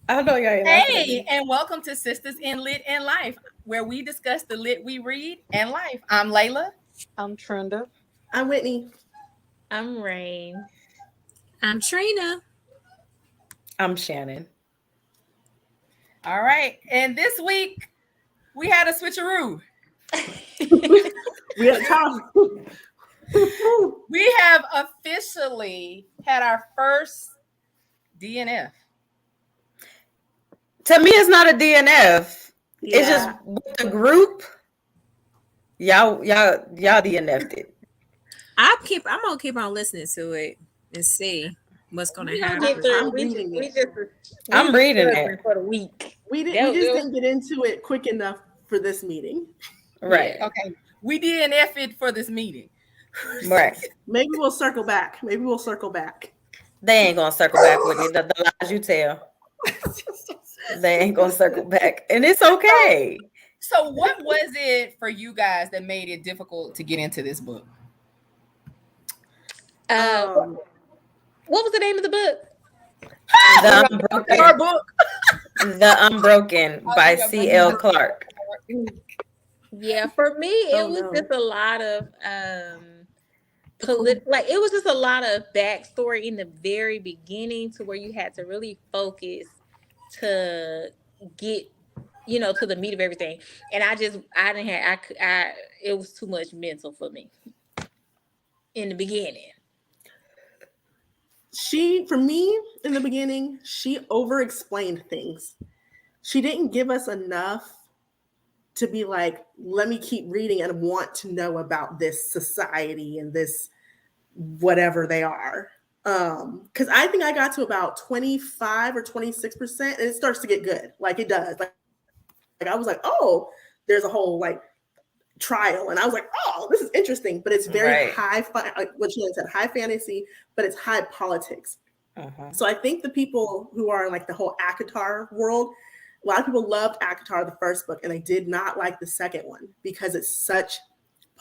I know y'all ain't laughing at Hey, me. and welcome to Sisters in Lit and Life, where we discuss the lit we read and life. I'm Layla. I'm Trenda. I'm Whitney. I'm Rayn. I'm Trina. I'm Shannon. All right, and this week we had a switcheroo. We had a talk. We have officially had our first DNF. To me, it's not a DNF. Yeah. It's just with the group. Y'all DNF'd it. I'm gonna keep on listening to it and see what's gonna We gonna happen. get through. I'm We reading just, it. I'm reading struggling it. for the week. We just They'll- didn't get into it quick enough for this meeting. Right. Okay, we DNF it for this meeting. Right. Maybe we'll circle back. They ain't gonna circle back with me. The lies you tell. They ain't gonna circle back. And it's okay. So, what was it for you guys that made it difficult to get into this book? Um, What was the name of the book? The Unbroken. Our book. The Unbroken by C.L. Clark. Yeah, for me, it Oh, was no. just a lot of like it was just a lot of backstory in the very beginning to where you had to really focus to get to the meat of everything. And I didn't have it was too much mental for me in the beginning. for me, in the beginning, she over-explained things. She didn't give us enough to be like, let me keep reading and want to know about this society and this whatever they are. Because I think I got to about 25 or 26%, and it starts to get good. Like it does. Like I was like, oh, there's a whole like trial, and I was like, oh, this is interesting. But it's very Right. like what she said, high fantasy, but it's high politics. Uh-huh. So I think the people who are in like the whole McIntire world, a lot of people loved McIntire, the first book, and they did not like the second one because it's such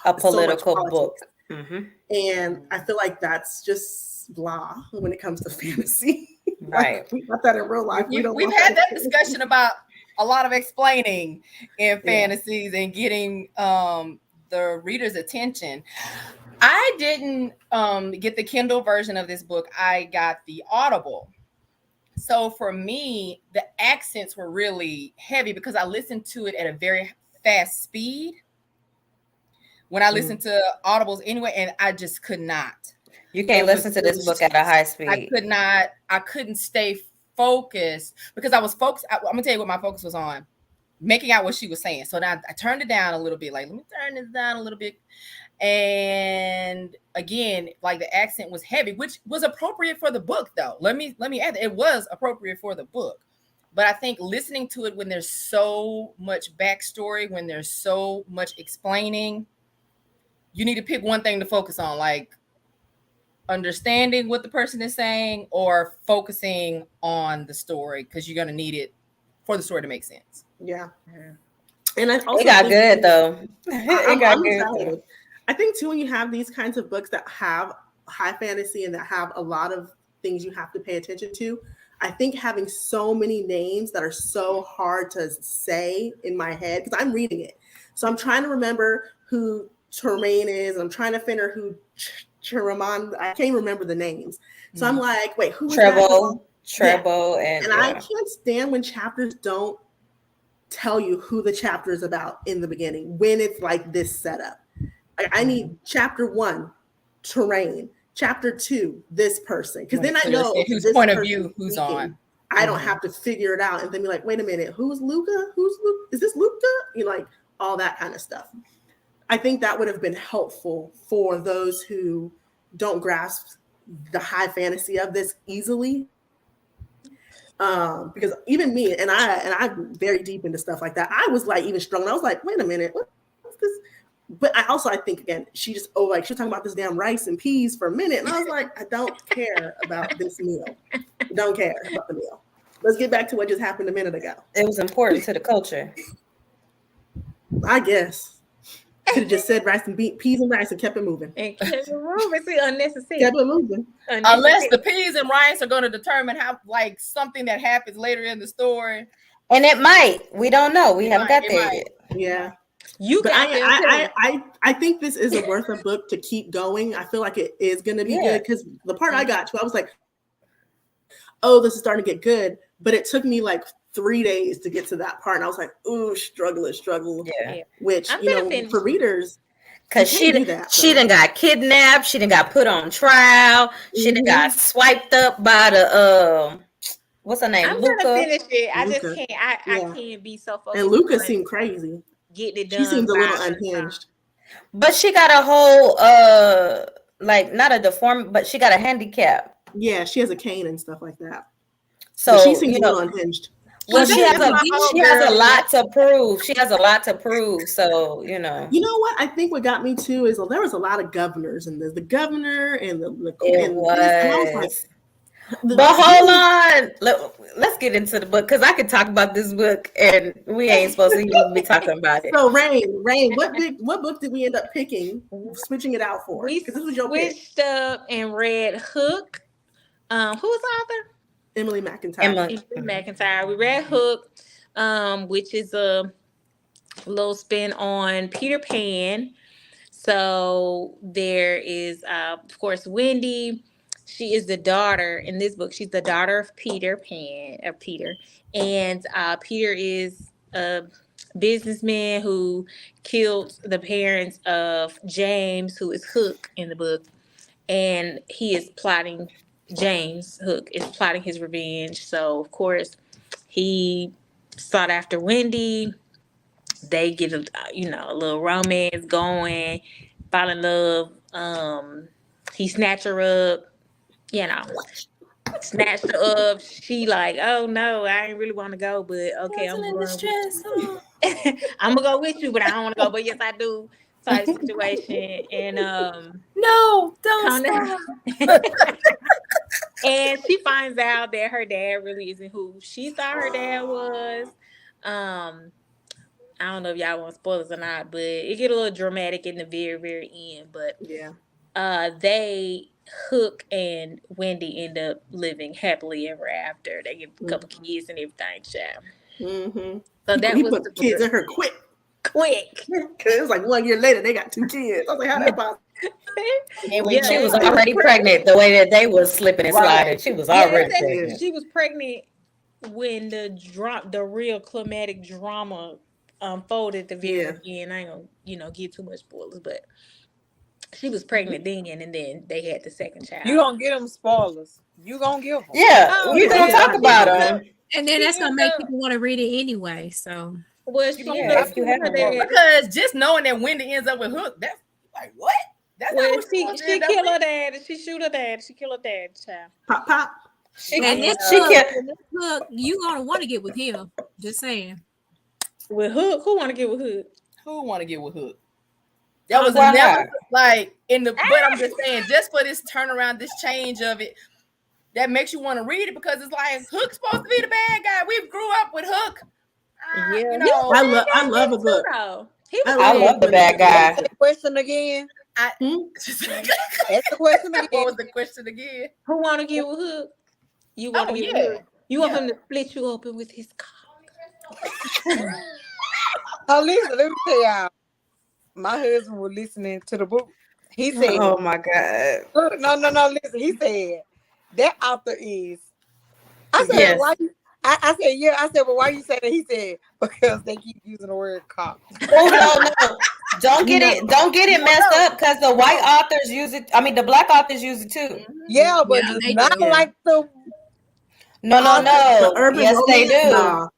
A so much political politics. book. Mm-hmm. And I feel like that's just blah when it comes to fantasy. Right. Like, we got that in real life. We've want had that in discussion about a lot of explaining in Yeah. fantasies and getting the reader's attention. I didn't get the Kindle version of this book. I got the Audible. So for me, the accents were really heavy because I listened to it at a very fast speed when I listened to Audibles anyway, and I just could not. You can't listen to this book at a high speed. I couldn't stay focused because I was focused. I'm gonna tell you what my focus was on, making out what she was saying. So now I turned it down a little bit, like, let me turn this down a little bit. And again, like the accent was heavy, which was appropriate for the book though. Let me add that it was appropriate for the book. But I think listening to it when there's so much backstory, when there's so much explaining, you need to pick one thing to focus on, like understanding what the person is saying or focusing on the story, because you're going to need it for the story to make sense. Yeah. And I also It got think good though. It got I'm good. excited. I think too, when you have these kinds of books that have high fantasy and that have a lot of things you have to pay attention to, I think having so many names that are so hard to say in my head, because I'm reading it. So I'm trying to remember who Rayn is. I'm trying to figure who Chiraman. I can't remember the names. So I'm like, wait, who is Treble, that? and I can't stand when chapters don't tell you who the chapter is about in the beginning, when it's like this setup. I need chapter 1, terrain. Chapter 2, this person. Because then I know whose point of view, who's on. I don't have to figure it out and then be like, wait a minute, who's Luca? Who's Luca? Is this Luca? You know, like all that kind of stuff. I think that would have been helpful for those who don't grasp the high fantasy of this easily. Because even me, and I'm very deep into stuff like that. I was like even struggling. I was like, wait a minute, what's this? But I think again, she was talking about this damn rice and peas for a minute, and I was like, I don't care about this meal. Don't care about the meal. Let's get back to what just happened a minute ago. it was important to the culture. I guess. Could have just said rice and peas and rice and kept it moving. And kept it moving. See, unnecessary. Kept it moving. Unless the peas and rice are going to determine how, like, something that happens later in the story. And it might. We don't know. We haven't got there yet. Yeah. But I think this is worth a book to keep going. I feel like it is going to be good because the part I got to, I was like, oh, this is starting to get good. But it took me like 3 days to get to that part. And I was like, ooh, struggle. Yeah. Which, for readers, because she done got kidnapped. She done got put on trial. She done got swiped up by the, what's her name? I'm Luca. gonna finish it. I just can't. I can't be so focused. And Luca seemed crazy. Getting it done. She seems a little unhinged. But she got a whole, like not a deformed, but she got a handicap. Yeah, she has a cane and stuff like that. So but she seems a little unhinged. Well, she has a lot to prove. She has a lot to prove. So, You know what? I think what got me too is there was a lot of governors and the governor and the it and was. I was like, but hold on. Let's get into the book because I could talk about this book and we ain't supposed to even be talking about it. So Rayn, what book did we end up picking, switching it out for? We Because this was your switched up and read Hook. Who was the author? Emily McIntire. Emily McIntire. We read Hook, which is a little spin on Peter Pan. So there is, of course, Wendy. She is the daughter in this book. She's the daughter of Peter. And Peter is a businessman who killed the parents of James, who is Hook in the book. And he is plotting, James Hook is plotting his revenge. So, of course, he sought after Wendy. They get a little romance going, fall in love. He snatched her up. Snatched her up. She like, oh no, I ain't really want to go, but okay, I'm gonna go with you, but I don't want to go. But yes, I do. Type situation, and no, don't stop. And she finds out that her dad really isn't who she thought her dad was. I don't know if y'all want spoilers or not, but it get a little dramatic in the very, very end. But they Hook and Wendy end up living happily ever after. They get a couple kids and everything, child. Mm-hmm. So that he was put the kids in her quick. Because it was like 1 year later they got 2 kids. I was like, how that possible? She was already pregnant. The way that they was slipping and sliding, she was already pregnant. She was pregnant when the real climatic drama unfolded at the very end. I ain't gonna get too much spoilers, but she was pregnant then, and then they had the second child. You gonna get them spoilers? You gonna give them? Yeah, we gonna talk about them, and then that's gonna make people want to read it anyway. So, because just knowing that Wendy ends up with Hook, that's like what? That's she killed her dad, and she shoot her dad, she killed her dad, child. Pop. Hook, you gonna want to get with him? Just saying. With Hook, who want to get with Hook? Who want to get with Hook? That was never like in the. But I'm just saying, just for this turnaround, this change of it, that makes you want to read it because it's like Hook's supposed to be the bad guy. We grew up with Hook. I love a book. I love the bad guy. Ask the question again. Ask the question again. What was the question again? Who want to get with Hook? You want to get with Hook? You want him to split you open with his cock? Oh, listen, let me tell y'all. My husband was listening to the book. He said, "Oh my God!" No. Listen, he said that author is. I said, "Why?" I said, "Yeah." I said, "Well, why you say that?" He said, "Because they keep using the word cock." Oh no! Don't get it messed up because the white authors use it. I mean, the black authors use it too. Yeah, but not like the. No. The yes, they do. No.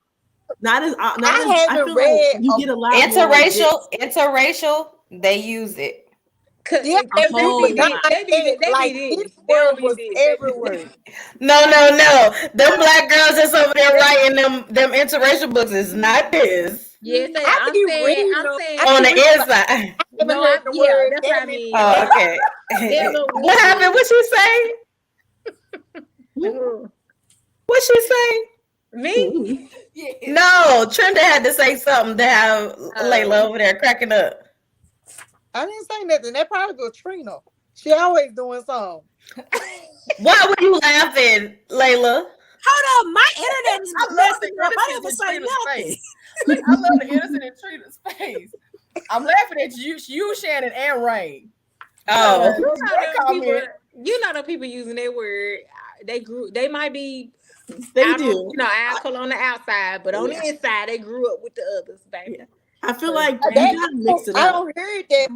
Not as I haven't read. Like you get a lot interracial. They use it. Yeah, this word was everywhere. No. Them black girls that's over there writing them interracial books is not this. Yes, I'm saying on the inside. No, that's what I mean. Oh, okay. What happened? What she say? What she say? Me? No, Trenda had to say something to have Leila over there cracking up. I didn't say nothing. That probably was Trina. She always doing something. Why were you laughing, Layla? Hold on, my internet is I love messing the up. I innocence never in say Trina's nothing. face. I love the innocent in Trina's face. I'm laughing at you, Shannon, and Rayn. Oh, You know the people using that word. They might be They out do. on, alcohol on the outside, but on the inside they grew up with the others, baby. Yeah. I feel like you That- gotta mix it I up. don't hear it that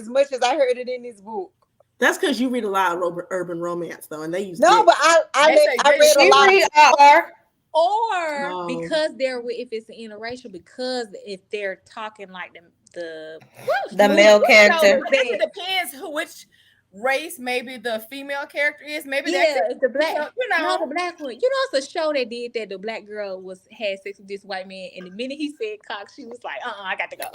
much as I heard it in this book. That's because you read a lot of urban romance, though, and they use No, dick. but I read a she lot. read R. Or No. because if it's an interracial, because if they're talking like the male character. I guess it depends which race maybe the female character is. Maybe it's the black. No, the black one. It's a show that did that. The black girl had sex with this white man, and the minute he said cock, she was like, I got to go.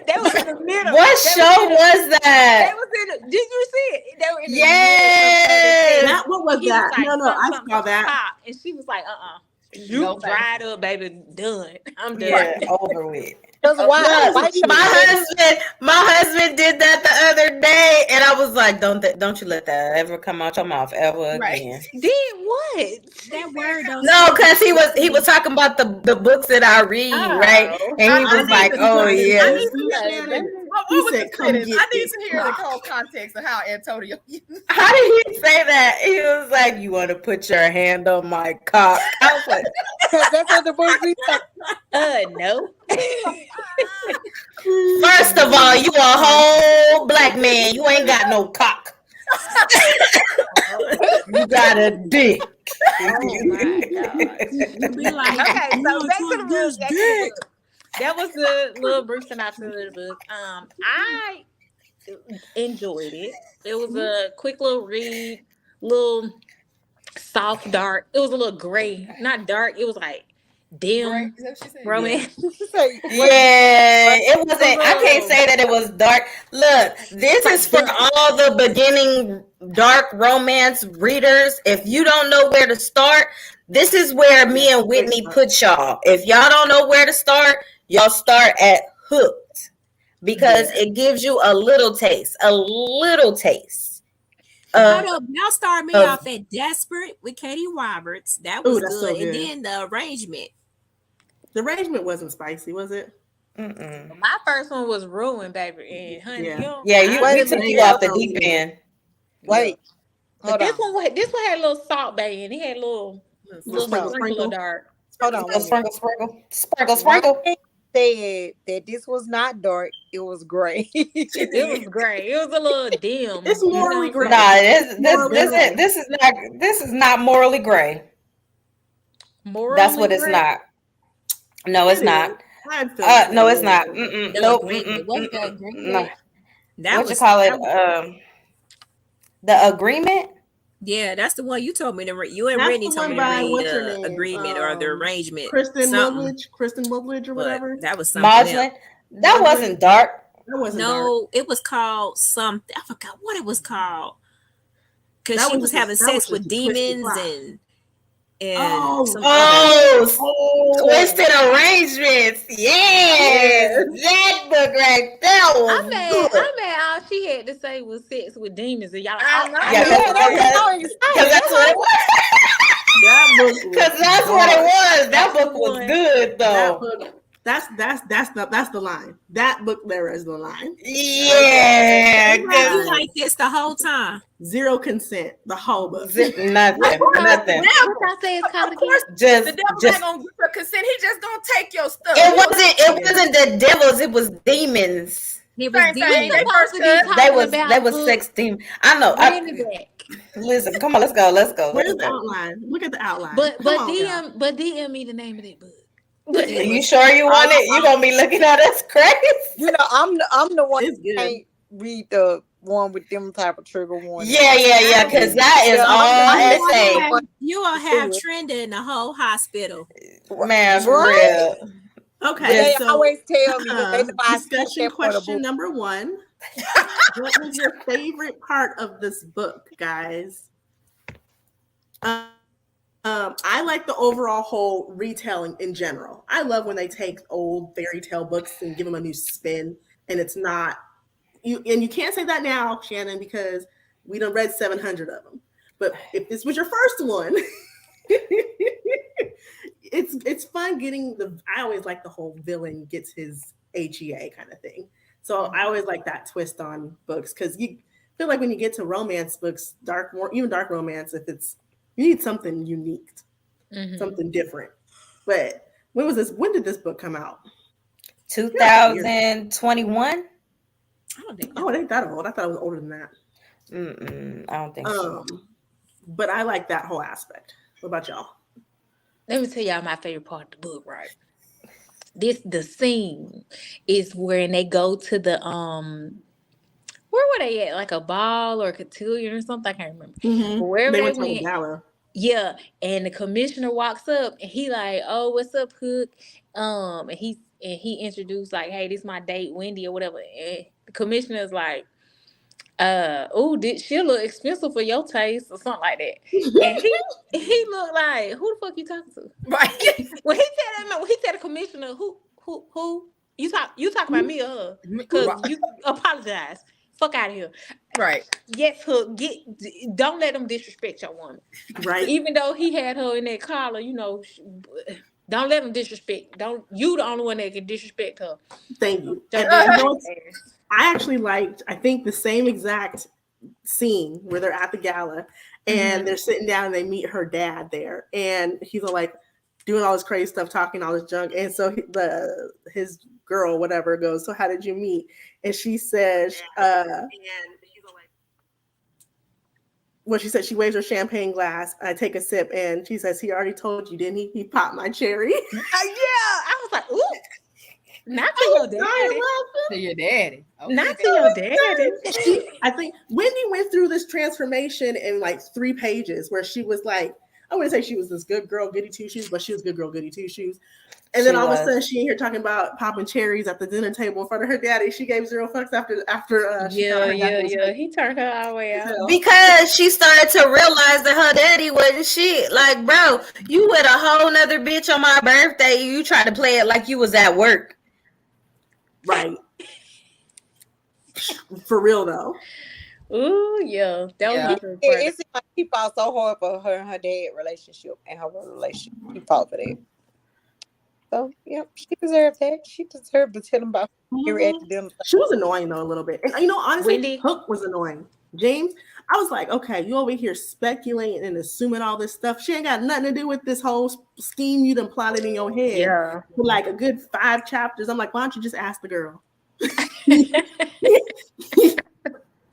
That was in the middle. What show was that? That was in the. Did you see it? They were in the Yes. What was that? Like, No, I saw that. Cock, and she was like, You dried up, baby. Done. I'm done. Yeah, over with. Because My husband did that the other day, and I was like, "Don't you let that ever come out your mouth ever again." Did what? That word don't. No, because he was talking about the books that I read, right? And he was like, "Oh yeah." What was the sentence? I need to hear the whole context of how Antonio. How did he say that? He was like, "You want to put your hand on my cock?" I was like, that's what the book be no. First of all, you a whole black man. You ain't got no cock. You got a dick. Oh my God. Be like, Okay, so back to the book. That was the little brief synopsis of the book. I enjoyed it. It was a quick little read, little soft dark. It was a little gray, not dark. It was like dim romance. Yeah, it wasn't. I can't say that it was dark. Look, this is for all the beginning dark romance readers. If you don't know where to start, this is where me and Whitney put y'all. If y'all don't know where to start, y'all start at Hooked, because it gives you a little taste. Hold up, y'all started me off at Desperate with Katie Roberts. That was good. So good. And then the arrangement. The arrangement wasn't spicy, was it? Mm-mm. My first one was Ruined, baby. And honey, we took you off the deep end. Wait. But this one had a little salt bay and it had a little sprinkle of dark. Hold on. Sprinkle. Said that this was not dark, it was gray. It was gray. It was a little dim. It's morally gray. Nah, this is not morally gray. That's what it's not. No, it's not. No, it's not. Nope. No. What you call it? The agreement? Yeah, that's the one you told me to read. You and Whitney told me to read the agreement or the arrangement. Kristen Woodledge or whatever. That was something. That wasn't dark. It was called something. I forgot what it was called. Because she was having sex with demons and Twisted Arrangements. Yes. That book right there was good. I mean, all she had to say was sex with demons, and y'all. Because that's what it was. Because that's what it was. That book was good, though. That's the line. That book there is the line. Yeah. You like this the whole time. Zero consent. The whole book. Nothing. I say it's called just the devil's not gonna give her consent. He just gonna take your stuff. It wasn't the devils. It was demons. It was demons. They was sex demons. I know. Listen, come on. Let's go. Where's the outline? Look at the outline. But DM me the name of that book. Are you sure you want it? You're gonna be looking at us crazy. I'm the one who can't read the one with them type of trigger warnings. Yeah. Because that is all essay. You will have Trenda in the whole hospital. Man, for real. Okay, they always tell me discussion question number 1. What was your favorite part of this book, guys? I like the overall whole retelling in general. I love when they take old fairy tale books and give them a new spin, and it's not you can't say that now, Shannon, because we done read 700 of them. But if this was your first one, it's fun getting I always like the whole villain gets his HEA kind of thing. So I always like that twist on books, because you feel like when you get to romance books, even dark romance, you need something unique, something different. But when did this book come out? 2021. Oh, it ain't that old. I thought it was older than that. I don't think so. But I like that whole aspect. What about y'all? Let me tell y'all my favorite part of the book, right? The scene is when they go to the where were they at? Like a ball or a cotillion or something? I can't remember. Mm-hmm. Wherever they went to the gala. Yeah, and the commissioner walks up and he like, "Oh, what's up, Hook?" And he introduced like, "Hey, this is my date, Wendy, or whatever." And the commissioner's like, "Oh, she look expensive for your taste or something like that." And he looked like, "Who the fuck you talking to?" Right. When he said the commissioner, who you talk about me or her? Because you apologize. Fuck out of here. Right. Yes, Hook. Don't let them disrespect your woman. Right. Even though he had her in that collar, don't let them disrespect. You the only one that can disrespect her. Thank you. I actually liked, I think, the same exact scene where they're at the gala and they're sitting down and they meet her dad there, and he's like doing all this crazy stuff, talking all this junk, and so his girl, whatever, goes, "So how did you meet?" And she says, she said, she waves her champagne glass. I take a sip, and she says, "He already told you, didn't he? He popped my cherry." Yeah, I was like, "Ooh, not to your daddy." To your daddy. Okay. Not to your daddy. I think Whitney went through this transformation in like 3 pages, where she was like, I wouldn't say she was this good girl, goody two shoes, but she was good girl, goody two shoes. And then all of a sudden, she in here talking about popping cherries at the dinner table in front of her daddy. She gave 0 fucks after. Yeah. He turned her all the way out because she started to realize that her daddy wasn't shit. Like, bro, you with a whole nother bitch on my birthday. You try to play it like you was at work, right? For real though. Ooh, yeah. It seemed like he fought so hard for her and her dad relationship and her relationship. He fought for that. So, yeah, she deserved that. She deserved to tell him about them. She was annoying though a little bit. And honestly, Wendy? Hook was annoying. James, I was like, okay, you over here speculating and assuming all this stuff. She ain't got nothing to do with this whole scheme you done plotted in your head. Yeah. For like a good 5 chapters. I'm like, why don't you just ask the girl?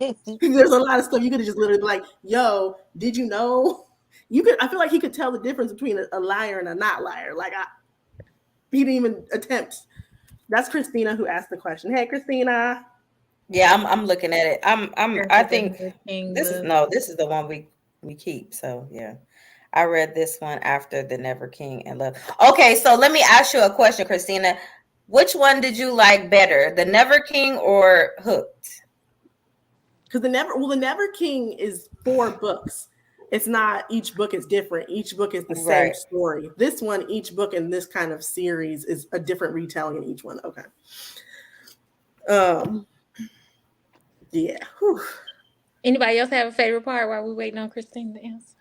There's a lot of stuff you could have just literally be like, "Yo, did you know?" I feel like he could tell the difference between a liar and a not liar. Like he didn't even attempt. That's Christina who asked the question. Hey, Christina. Yeah, I'm looking at it. I think this is the one we keep. So yeah, I read this one after The Never King and Love. Okay, so let me ask you a question, Christina. Which one did you like better, The Never King or Hooked? Because the Never King is 4 books. It's not, each book is different. Each book is the same story. This one, each book in this kind of series is a different retelling in each one. Okay. Yeah. Whew. Anybody else have a favorite part while we're waiting on Christine to answer?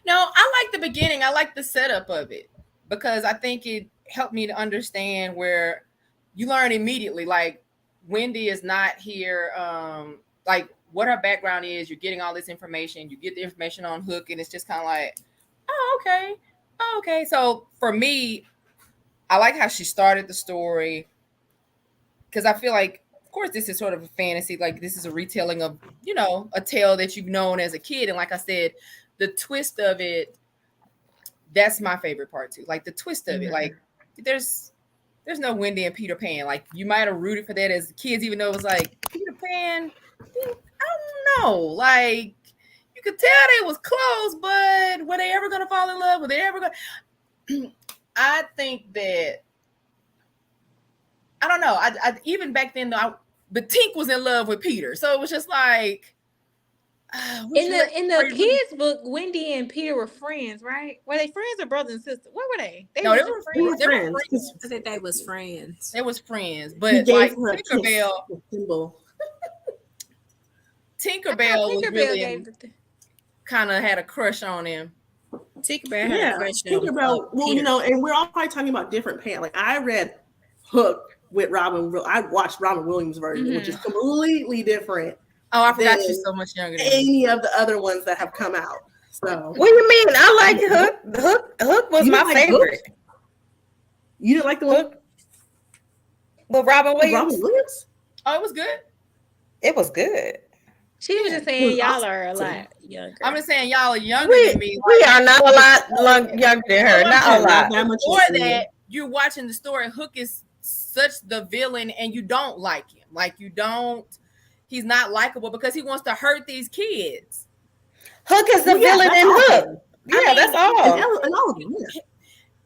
No, I like the beginning. I like the setup of it because I think it helped me to understand where you learn immediately. Like Wendy is not here. Like what her background is. You're getting all this information. You get the information on Hook, and it's just kind of like, oh, okay. So for me, I like how she started the story because I feel like, of course, this is sort of a fantasy. Like this is a retelling of, a tale that you've known as a kid. And like I said, the twist of it, that's my favorite part too. Like the twist of it, like there's no Wendy and Peter Pan. Like you might have rooted for that as kids, even though it was like Peter Pan. I don't know. Like you could tell they was close, but were they ever gonna fall in love? Were they ever gonna? I think that I don't know. I even back then though, but Tink was in love with Peter, so it was just like. In the kids' book, Wendy and Peter were friends, right? Were they friends or brothers and sisters? What were they? They were friends. I think they was friends. They was friends, but like Tinkerbell, Tinkerbell was really gave it kind of had a crush on him. Tinkerbell had a crush on Tinkerbell. Well, Peter. and we're all probably talking about different pan. Like I read Hook with Robin. I watched Robin Williams' version, which is completely different. Oh, I forgot you're so much younger than any of the other ones that have come out. So what do you mean? I like Hook. Hook was my favorite. Hook? You didn't like the one with Robin Williams? Robin Williams? Oh, it was good. It was good. She was just saying y'all are a lot younger. I'm just saying y'all are younger than me. We are not a lot younger than her. Not a lot. Or that you're watching the story. Hook is such the villain, and you don't like him. Like you don't. He's not likable because he wants to hurt these kids. Hook is the villain in Hook. Yeah, that's all.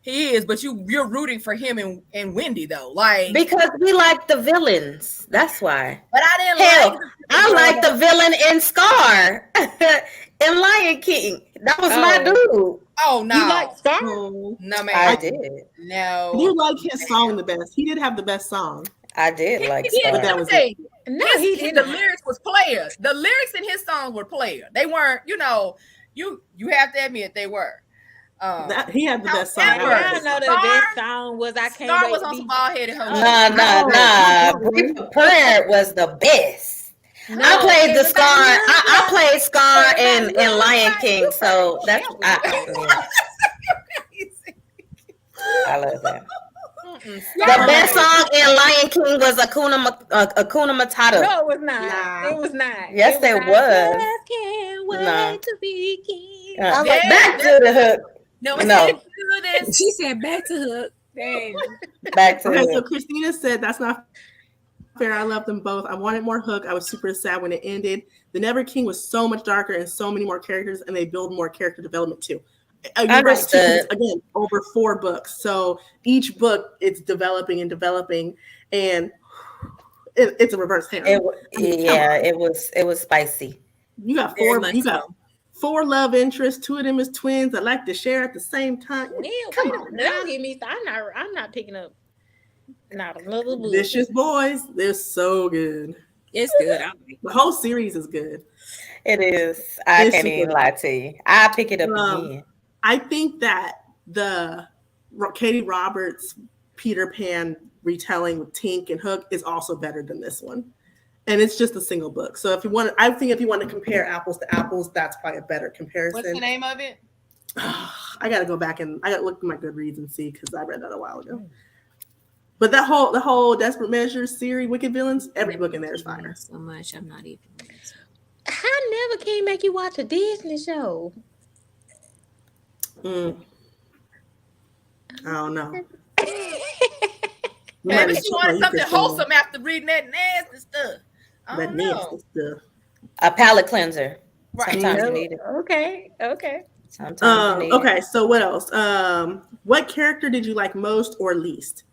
He is, but you're rooting for him and Wendy though, like because we like the villains. That's why. But I didn't I like the villain in Scar in Lion King. That was my dude. Oh no, you like Scar? No, man, I did. No, you like his song the best. He did have the best song. I did like Scar. But that was no, the lyrics was player. The lyrics in his songs were player. They weren't. You have to admit they were. He had the best song. I know the best song was I Can't Scar Wait was to on Be some bald headed hoe. Nah. Be Prepared was the best. No, I played the Scar. I played Scar in Lion King, so that's I love that. The best song in Lion King was Hakuna Matata. No, it was not. Nah. It was not. Yes, it was. I can't wait to be king. Back to the Hook. No. She said back to Hook. Dang. Back to okay, Hook. so Christina said that's not fair. I love them both. I wanted more Hook. I was super sad when it ended. The Never King was so much darker and so many more characters, and they build more character development too. Understood. Again, over 4 books. So each book it's developing, and it's a reverse harem. It was spicy. You got 4. You got 4 love interests. 2 of them is twins that like to share at the same time. Yeah, come on, don't get me. I'm not picking up not another book. Vicious Boys. They're so good. It's good. The whole series is good. It is. I can't even lie to you. I pick it up again. I think that the Katie Roberts Peter Pan retelling with Tink and Hook is also better than this one. And it's just a single book. So if you want to compare apples to apples, that's probably a better comparison. What's the name of it? I got to go back and I got to look at my Goodreads and see because I read that a while ago. But the whole Desperate Measures series, Wicked Villains, every book in there is fire. So much, I'm not even. I never can make you watch a Disney show. I don't know. Maybe she wanted something wholesome after reading that nasty stuff. I don't know. A palate cleanser. Right. Sometimes you need it. Okay. Sometimes you need okay, so what else? What character did you like most or least?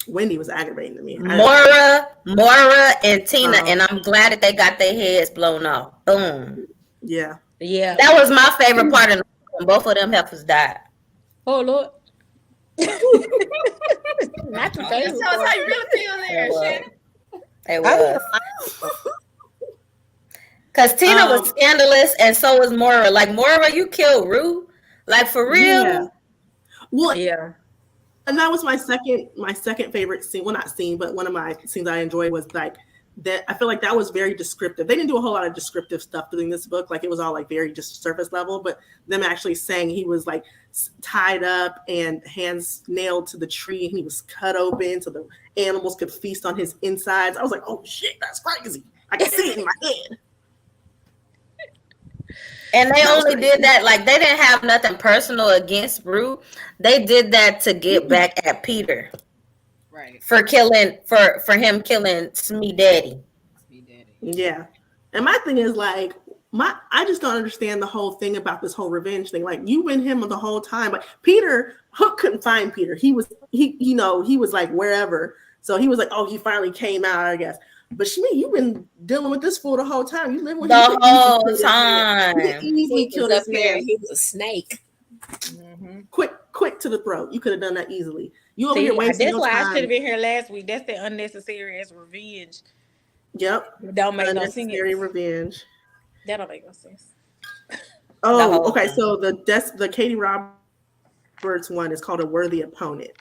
Wendy was aggravating to me. Moira, and Tina, and I'm glad that they got their heads blown off. Boom. Yeah. That was my favorite part of when both of them heifers died. Oh Lord. Not the favorite. Tell us how you really feel there, Shannon. It was. Because Tina was scandalous, and so was Moira. Like, Moira, you killed Rue. Like, for real. Yeah. Well, yeah. And that was my second favorite scene. Well, not scene, but one of my scenes I enjoyed was like that. I feel like that was very descriptive. They didn't do a whole lot of descriptive stuff during this book. Like it was all like very just surface level, but them actually saying he was like tied up and hands nailed to the tree and he was cut open so the animals could feast on his insides. I was like, oh shit, that's crazy. I can see it in my head. And they only did that, like they didn't have nothing personal against Rue. They did that to get back at Peter. Right. For him killing Smee Daddy. Yeah. And my thing is like, I just don't understand the whole thing about this whole revenge thing. Like you and him the whole time. Like Hook couldn't find Peter. He was like wherever. So he was like, oh, he finally came out, I guess. But Smee, you've been dealing with this fool the whole time. You live with the whole time. Easily killed this man. He was a snake. Mm-hmm. Quick to the throat. You could have done that easily. You over here wasting That's your why time. I should have been here last week. That's the unnecessary as revenge. Yep. It don't make no sense. Unnecessary revenge. That don't make no sense. Oh, okay. So the Katie Roberts one is called A Worthy Opponent.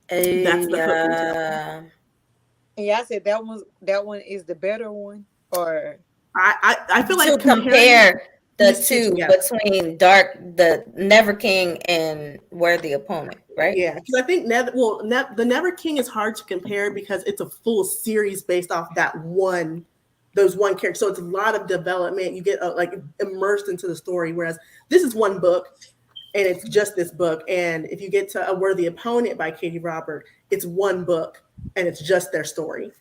That's the hook and tell. And y'all said that one is the better one, or I feel like to compare the two together. between the Never King and Worthy Opponent, right? Yeah, because I think the Never King is hard to compare because it's a full series based off those one character. So it's a lot of development. You get like immersed into the story, whereas this is one book and it's just this book. And if you get to A Worthy Opponent by Katie Robert, it's one book and it's just their story.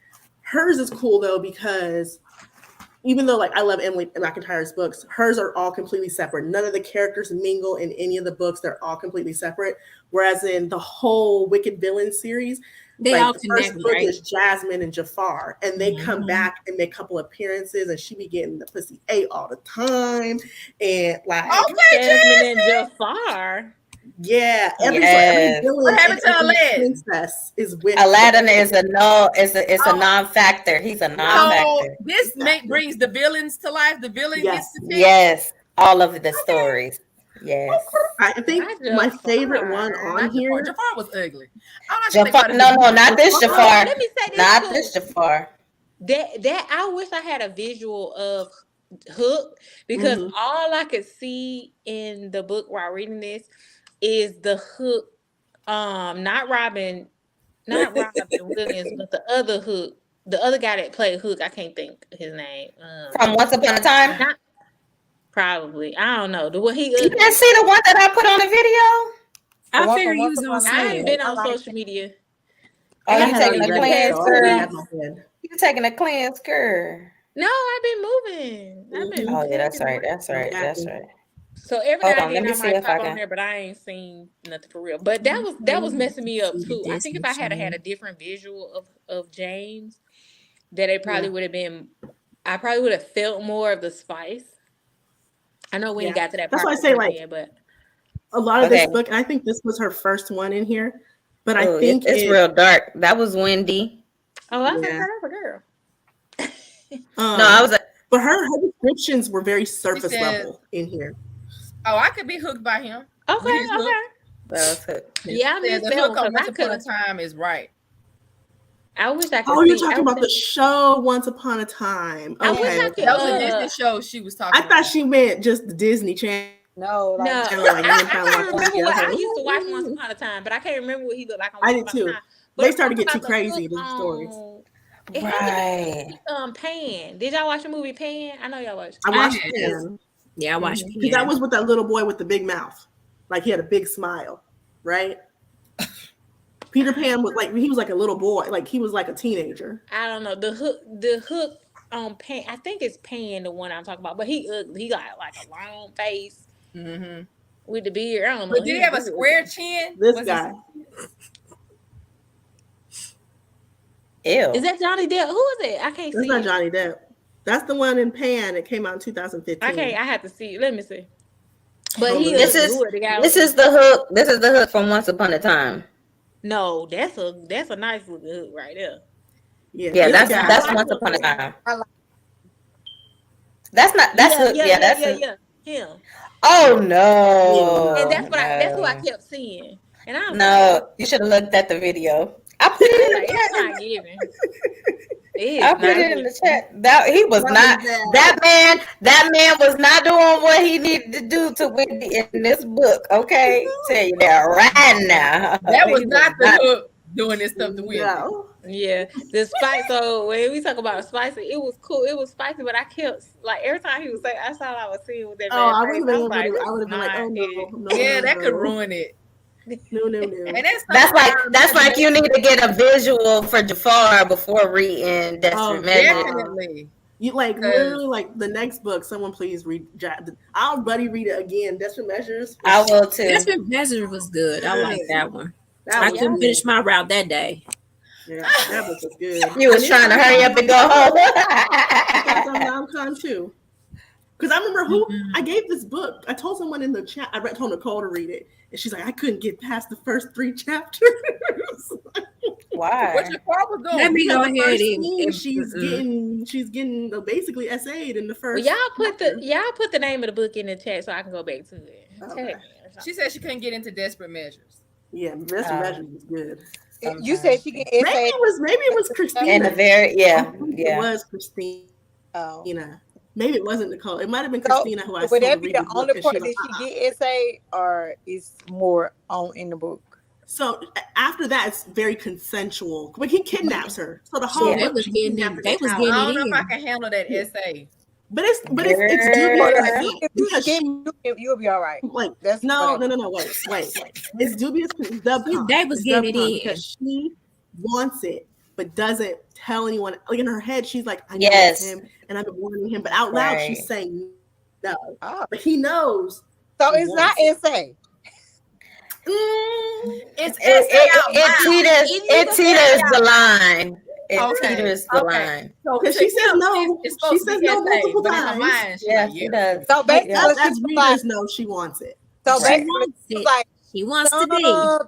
Hers is cool though because even though like I love Emily McIntire's books, hers are all completely separate. None of the characters mingle in any of the books. They're all completely separate. Whereas in the whole Wicked Villain series, they all the connect, first book right? is Jasmine and Jafar, and they come back and make a couple appearances, and she be getting the pussy ate all the time, and like Jasmine and Jafar. Yeah, every villain, what happened to Aladdin? Princess is with Aladdin is a non-factor. He's a non-factor. So this brings the villains to life. The villain gets to pick. Yes, all of the stories. Yes, I think my favorite one on here. Jafar was ugly. Jafar, no, not this Jafar. Let me say this not too. this Jafar. That I wish I had a visual of Hook because all I could see in the book while reading this is the Hook, not Robin Williams, but the other Hook, the other guy that played Hook. I can't think his name. From Once Upon a Time. Probably. I don't know. You didn't see the one that I put on the video? I figured you was gonna say I haven't been on social media. Oh, you taking a cleanse, girl? You taking a cleanse, girl? No, I've been moving. Oh yeah, that's right. So every now and then I might pop on there, but I ain't seen nothing for real. But that was messing me up too. I think if I had a different visual of James, that it probably would have been. I probably would have felt more of the spice. I know we ain't got to that part. That's why I say like, but a lot of this book, and I think this was her first one in here. But I think it's real dark. That was Wendy. Oh, I thought that was a girl. No, I was. But her descriptions were very surface level in here. Oh, I could be hooked by him. Okay. Yeah, the hook on Once Upon a Time is right. I wish I could. Oh, you're talking about the show Once Upon a Time. Okay. I wish I could. That was a Disney show she was talking about. I thought she meant just the Disney Channel. No. I can't remember what I used to watch Once Upon a Time, but I can't remember what he looked like on Once Upon a Time. They started to get too crazy, the stories. Right. Pan. Did y'all watch the movie Pan? I know y'all watched. I watched Pan. Yeah, I watched Pan. Because that was with that little boy with the big mouth. Like he had a big smile, right? Peter Pan was like, he was like a little boy. Like he was like a teenager. I don't know. The hook on Pan. I think it's Pan, the one I'm talking about. But he ugly. He got like a long face with the beard. I don't know. But did he have a square chin? This guy. Ew. Is that Johnny Depp? Who is it? I can't see. That's not Johnny Depp. That's the one in Pan. It came out in 2015. I have to see. Let me see. But this is the hook. This is the hook from Once Upon a Time. No, that's a nice looking hook right there. Yeah, that's Once Upon a Time. That's hook. Yeah, that's him. Oh no! And that's who I kept seeing. And I was you should have looked at the video. I put it in the chat. I put it in the chat. That he was not that man was not doing what he needed to do to Wendy in this book. Okay, tell you that right now. That was not the hook doing this stuff to Wendy. No. Yeah, the spice. So when we talk about spicy, it was cool. It was spicy, but I kept like every time he was saying, I saw I was seeing with that. Oh, I would have been like, oh no. Yeah, that could ruin it. No. And that's like you need to get a visual for Jafar before reading Desperate Measures. Definitely. You like literally like the next book. Someone please read. I'll buddy read it again. Desperate Measures. I will too. Desperate Measures was good. I like that one. I couldn't finish my route that day. Yeah, that book was good. You was trying to hurry up and go home. That's on Rom-Com too. Because I remember I gave this book. I told someone in the chat. I told Nicole to read it, and she's like, I couldn't get past the first 3 chapters. Why? What your car was doing? Let me go Because the ahead first and, scene, and she's getting basically essayed in the Well, first. y'all put the name of the book in the chat so I can go back to it. Okay. She said she couldn't get into Desperate Measures. Yeah, this measure was good. You said she get Maybe essay. it was Christina. In the very I think it was Christina. Oh. Maybe it wasn't Nicole. It might have been Christina who I Would told to that be read the the book, only and part she that was she get essay, or is more on in the book? So after that, it's very consensual. But he kidnaps her. So the whole they book, was she getting kidnapped it. her They was house. getting I it don't know if I in. can handle that essay. But it's dubious Girl. If you because get, she you'll be all right. like That's no. whatever. Wait. It's dubious because dubcon. They was It's getting it dubcon in. because she wants it but doesn't tell anyone. Like in her head, she's like, I know Yes. it's him, and I've been warning him. But out loud, she's saying no. Oh. But he knows. So she it's not wants it. essay. It's essay out loud. It teeters the line. It Okay, teeters the okay. line. So Because she says no. It's She supposed to says be no essay, multiple but in her times. mind, she's Yeah, like, she does. So basically, As she's readers know, she wants it. so Right. basically, wants she was it. like, She wants to be.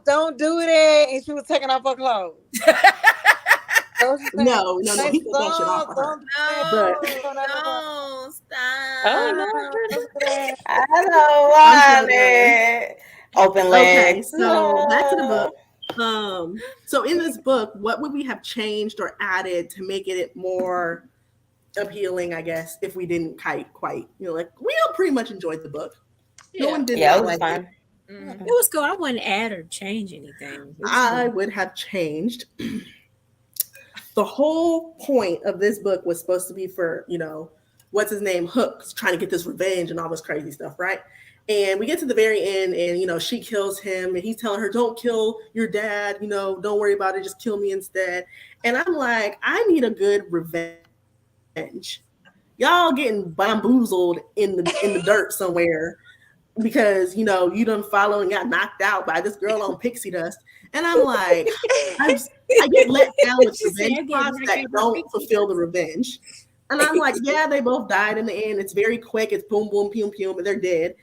don't do that, and she was taking off her clothes. So she's saying, No. He took that shit off of her. don't do that. But no, stop. Oh Don't do that. I don't want it. Open okay, legs. so back to the book. So in this book, what would we have changed or added to make it more appealing, I guess, if we didn't quite, like we all pretty much enjoyed the book. No one did Yeah, not it was like fun. it. Mhm. It was cool. I wouldn't add or change anything. It was I cool. would have changed. The whole point of this book was supposed to be for, what's his name, Hook, trying to get this revenge and all this crazy stuff, right? And we get to the very end and, she kills him and he's telling her, don't kill your dad, don't worry about it, just kill me instead. And I'm like, I need a good revenge. Y'all getting bamboozled in the dirt somewhere because, you done followed and got knocked out by this girl on pixie dust. And I'm like, I get let down with revenge plots that don't fulfill the revenge. And I'm like, yeah, they both died in the end. It's very quick. It's boom, boom, pew, pew, and they're dead.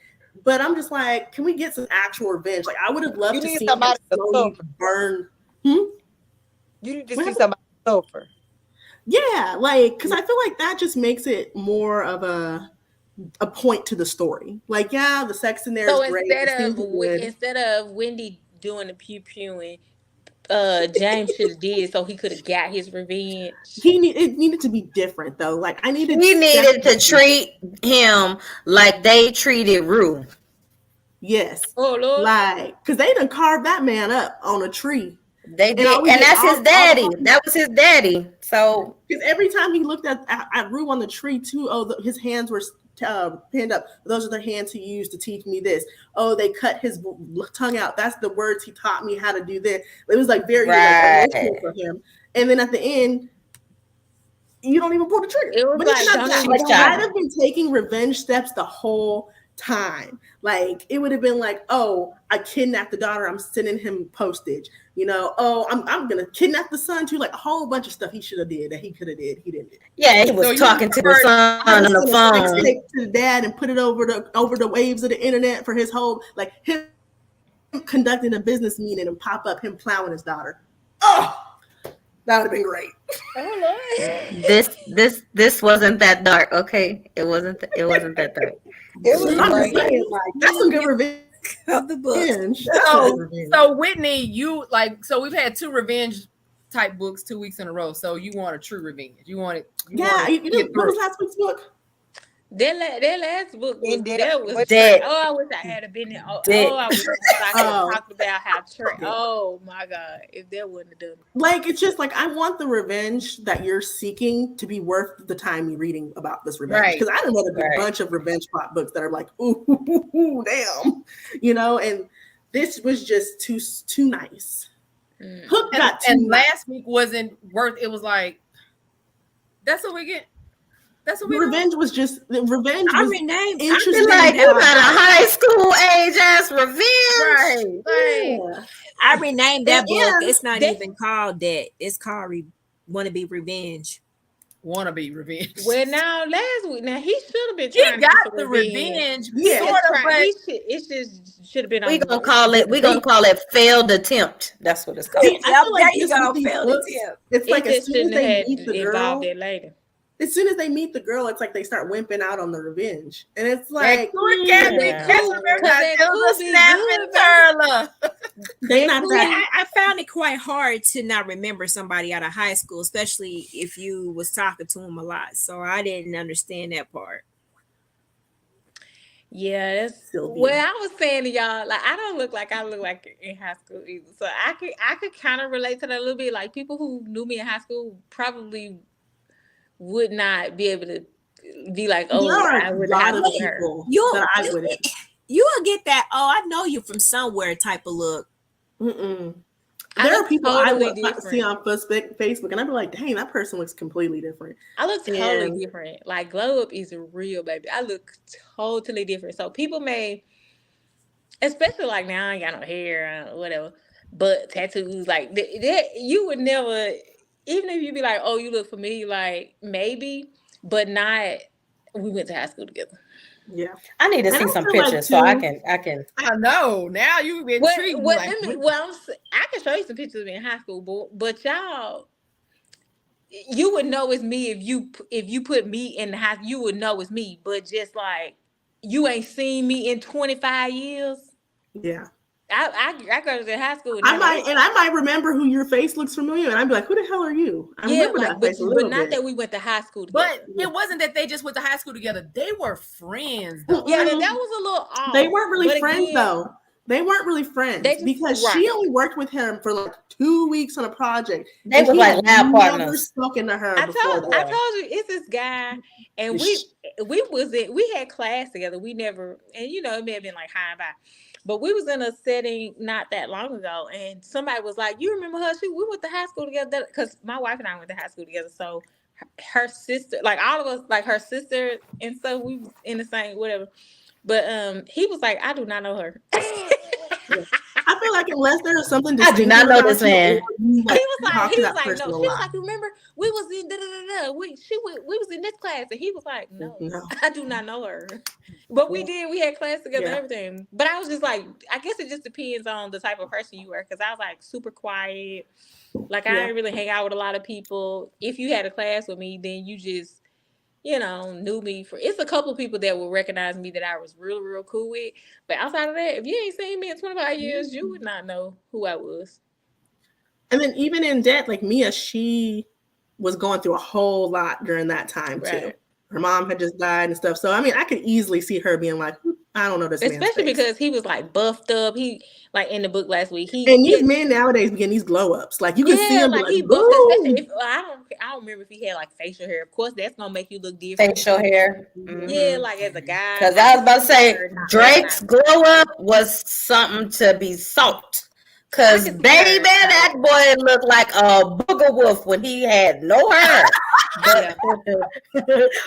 But I'm just like, can we get some actual revenge? Like, I would have loved to see somebody slowly burn. You need to see somebody suffer. Yeah, because I feel like that just makes it more of a point to the story. Like, yeah, the sex in there is great. Instead of Wendy doing the pew pewing, James should have did so he could have got his revenge. It needed to be different though. Like he needed to treat him like they treated Rue. Yes. Oh Lord. Because they done carved that man up on a tree. They did, and that's his daddy. That was his daddy. So because every time he looked at Rue on the tree too, his hands were pinned up. Those are the hands he used to teach me this. Oh, they cut his tongue out. That's the words he taught me how to do this. It was like very emotional for him. And then at the end, you don't even pull the trigger. It was but I'd have been taking revenge steps the whole time. Like it would have been like, oh, I kidnapped the daughter. I'm sending him postage. Oh, I'm gonna kidnap the son too. Like a whole bunch of stuff he should have did that he could have did. He didn't do. Yeah, he was talking to the son on the phone. To the dad and put it over the waves of the internet for his whole him conducting a business meeting and pop up him plowing his daughter. Oh, that would have been great. Oh Lord. This wasn't that dark. Okay, it wasn't that dark. It was great. That's some good revenge. Of the book. So Whitney, so we've had 2 revenge type books 2 weeks in a row. So you want a true revenge. You want it. What was last week's book? That last book was dead. Oh, I wish I had been there. I wish I could have talked about how oh my God, if that wouldn't have done it. It's just I want the revenge that you're seeking to be worth the time you're reading about this revenge. Because I don't know a bunch of revenge plot books that are like, ooh, damn, and this was just too nice. Hook got too and nice. Last week wasn't worth. It was like, that's what we get. That's what we revenge was just revenge. I was renamed. Interesting. Like you got a high school age ass revenge. Right. I renamed that book. It's not even called that. It's called Want to Be Revenge. wannabe revenge. Well, now last week, now he should have been He trying to got get some the revenge. revenge, Yeah. sort of, but It just should have been. We gonna call it failed attempt. That's what it's called. See, I feel like there you this go, with these failed books, attempt. it's like It as just soon as shouldn't have they had meet the involved girl, that later. as soon as they meet the girl, it's like they start wimping out on the revenge, and it's like that's could be snapping good, turtle. they not Yeah, that. I found it quite hard to not remember somebody out of high school, especially if you was talking to them a lot. So I didn't understand that part. Yeah, that's Sylvia. well. I was saying to y'all, like I don't look like I look like in high school either. So I could kind of relate to that a little bit. Like people who knew me in high school probably would not be able to be like, oh, There are I a would lot have of with her. people You that I wouldn't. you will get that. Oh, I know you from somewhere type of look. Mm-mm. I There are look people totally I would different. see on Facebook, and I'd be like, dang, that person looks completely different. I look totally And- different. Like glow up is real, baby. I look totally different. So people may, especially like now, I ain't got no hair, whatever, but tattoos, like that, you would never, even if you be like, oh, you look familiar, like maybe, but not. We went to high school together. Yeah, I need to And see I some feel like, pictures so I too- can. I know. Now you intrigued. I can show you some pictures of me in high school, but y'all, you would know it's me if you put me in the house. You would know it's me, but just like you ain't seen me in 25 years. yeah. I go to high school. I might remember who your face looks familiar, and I'd be like, "Who the hell are you?" I remember that face a little but not bit. that we went to high school together. But it wasn't that they just went to high school together. They were friends, though. Yeah, that was a little off. They weren't really But friends, again, though. They weren't really friends They just- because right. she only worked with him for like 2 weeks on a project. They and was he like had lab never partners. spoken to her I before told that. you it's this guy, and we had class together. We never, and it may have been like high and by, but we was in a setting not that long ago, and somebody was like, "You remember her? We went to high school together." Because my wife and I went to high school together, so her sister, like all of us, like her sister, and so we was in the same whatever. But he was like, "I do not know her." I feel like unless there is something I do not know distinctive this about you, man. or you, He was like, talk to that no. person She a was lot. like, remember, we was in we was in this class, and he was like, no, I do not know her. But we had class together and everything. But I was just like, I guess it just depends on the type of person you were, because I was like super quiet. Like I didn't really hang out with a lot of people. If you had a class with me, then you just knew me for. It's a couple of people that will recognize me that I was real, real cool with. But outside of that, if you ain't seen me in 25 years, you would not know who I was. And then even in debt, like Mia, she was going through a whole lot during that time too. Her mom had just died and stuff. So I mean, I could easily see her being like, I don't know this man's especially face. because he was like buffed up. He like in the book last week. And these men nowadays begin these glow ups. Like you can see him like be he like, buffed. Especially "Ooh." if I don't remember if he had like facial hair. Of course, that's gonna make you look different. Facial hair. Yeah, like as a guy. Because I was about to say Drake's glow up was something to be sought. Because baby, that boy looked like a booger wolf when he had no hair. But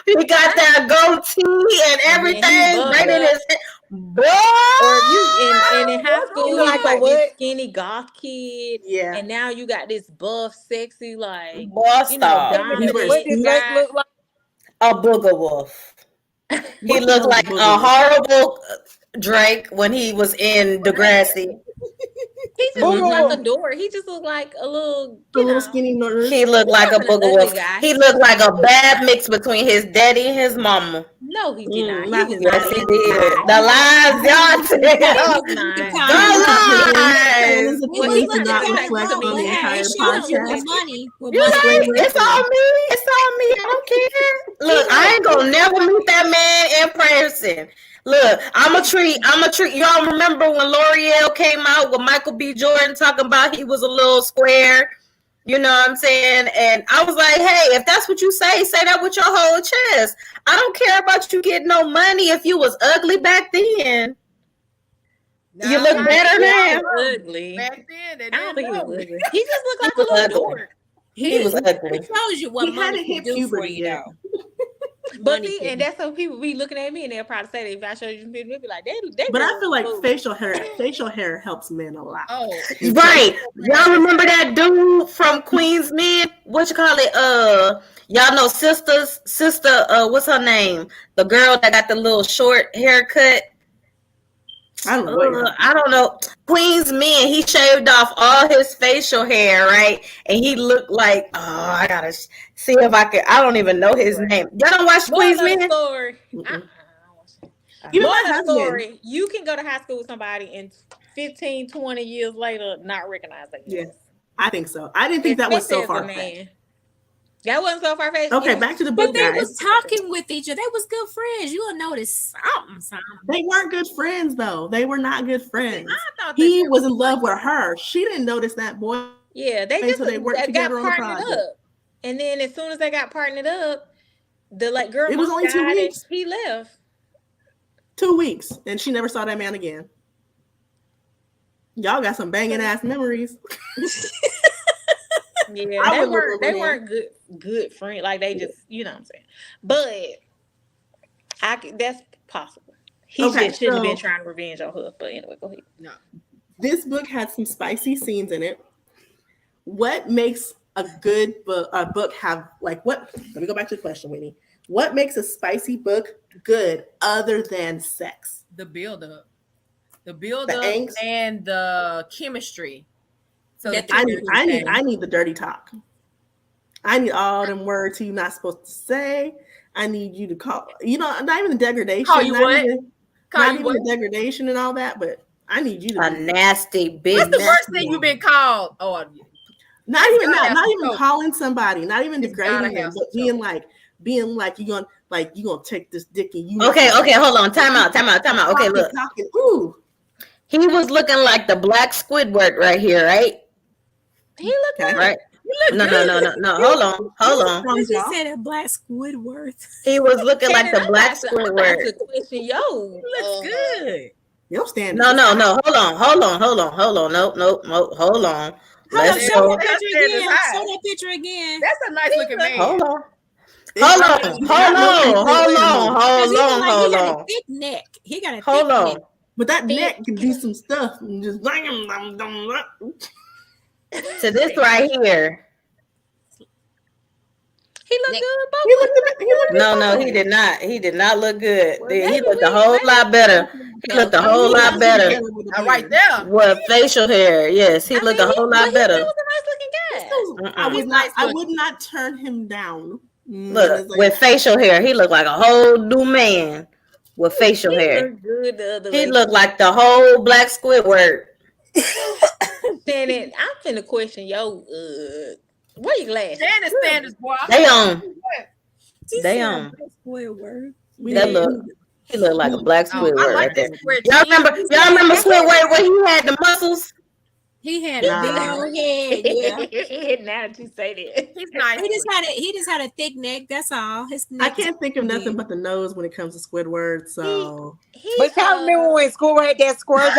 he got that goatee and everything right in his head. Or you in high school, you like like a this what? skinny goth kid. Yeah. And now you got this buff, sexy, like Boss dominant What did Drake guy. look like? a booger wolf. He What looked the like hell is a booger wolf? horrible Drake when he was in Degrassi. He just looked like a door. He just looked like a little, skinny nerd. He looked like a wasn't an booger ugly wolf. guy. He looked like a bad mix between his daddy and his mama. No, he did not. not He was his Yes, not. he did. The lies y'all tell. He was not. The lies. His opinions do not reflect on the entire podcast. money. You right. It's all me. It's all me. I don't care. Look, I ain't gonna never meet that man in person. Look, I'm a treat. Y'all remember when L'Oreal came out with Michael B. Jordan talking about he was a little square? You know what I'm saying? And I was like, hey, if that's what you say that with your whole chest. I don't care about you getting no money if you was ugly back then. You look better now. Ugly. Back then, I don't think he was ugly. He just looked like a little dork. He was ugly. It tells you what He money hadn't can hit do for puberty you, yet. though. But see, and that's how people be looking at me, and they'll probably say that if I show you some pictures, they'll be like, they But I feel like facial hair helps men a lot. Oh, right. Y'all remember that dude from Queens Men? What you call it? Y'all know sister, what's her name? The girl that got the little short haircut. I don't know. Queens Men, he shaved off all his facial hair, right? And he looked like, I gotta see if I can. I don't even know his name. Y'all don't watch Queens Men? Story. Even my story, you can go to high school with somebody and 15, 20 years later not recognize them. Yes, I think so. I didn't think that was so far-fetched. That wasn't so far-fetched. Okay, back to the book, but they was talking with each other. They was good friends. You will notice something. They weren't good friends, though. They were not good friends. He was in love with her. She didn't notice that boy. Yeah, they just worked together on the project. Up. And then as soon as they got partnered up, the girl, it was only 2 weeks. He left. 2 weeks, and she never saw that man again. Y'all got some banging ass memories. Yeah, they weren't good friends. Like they just, you know what I'm saying. But that's possible. He just shouldn't have been trying to revenge on her. But anyway, go ahead. No. This book had some spicy scenes in it. What makes a good book have what? Let me go back to the question, Whitney. What makes a spicy book good other than sex? The build-up, and the chemistry. So I need the dirty talk. I need all them words you're not supposed to say. I need you to call, not even the degradation. Call you what? Not even the degradation and all that, but I need you to a nasty big. What's the worst thing you've been called? Oh, not even calling somebody, not even degrading them, but being like you gonna take this dick and you. Okay, hold on, time out. Okay, look. Ooh. He was looking like the black Squidward right here, right? He looked good. Right. No. Hold on. Did you say that black Squidward? He was looking like the black Squidward. Yo, he looks good. You don't stand. No. Hold on. No. Hold on. Let's show that picture again. That's a nice looking man. Hold on. He got a thick neck. He got a thick neck. But that neck can do some stuff and just to this right here. He looked good. No, he did not. He did not look good. He looked a whole lot better. He looked a whole lot better. Right there. With facial hair, yes, he looked a whole lot better. He was a nice looking guy. I would not turn him down. Look, with facial hair, he looked like a whole new man with facial hair. He looked like the whole black Squidward. Shannon, I'm finna question where you glasses? Shannon standards, boy. They on. He looked like a black Squidward right there. Y'all remember Squidward where he had the muscles? He had a big old head. Yeah. Now that you say that, he's nice. He just had a thick neck. That's all. His neck. I can't think of nothing but the nose when it comes to Squidward. So, but y'all remember when Squidward had that squirrel?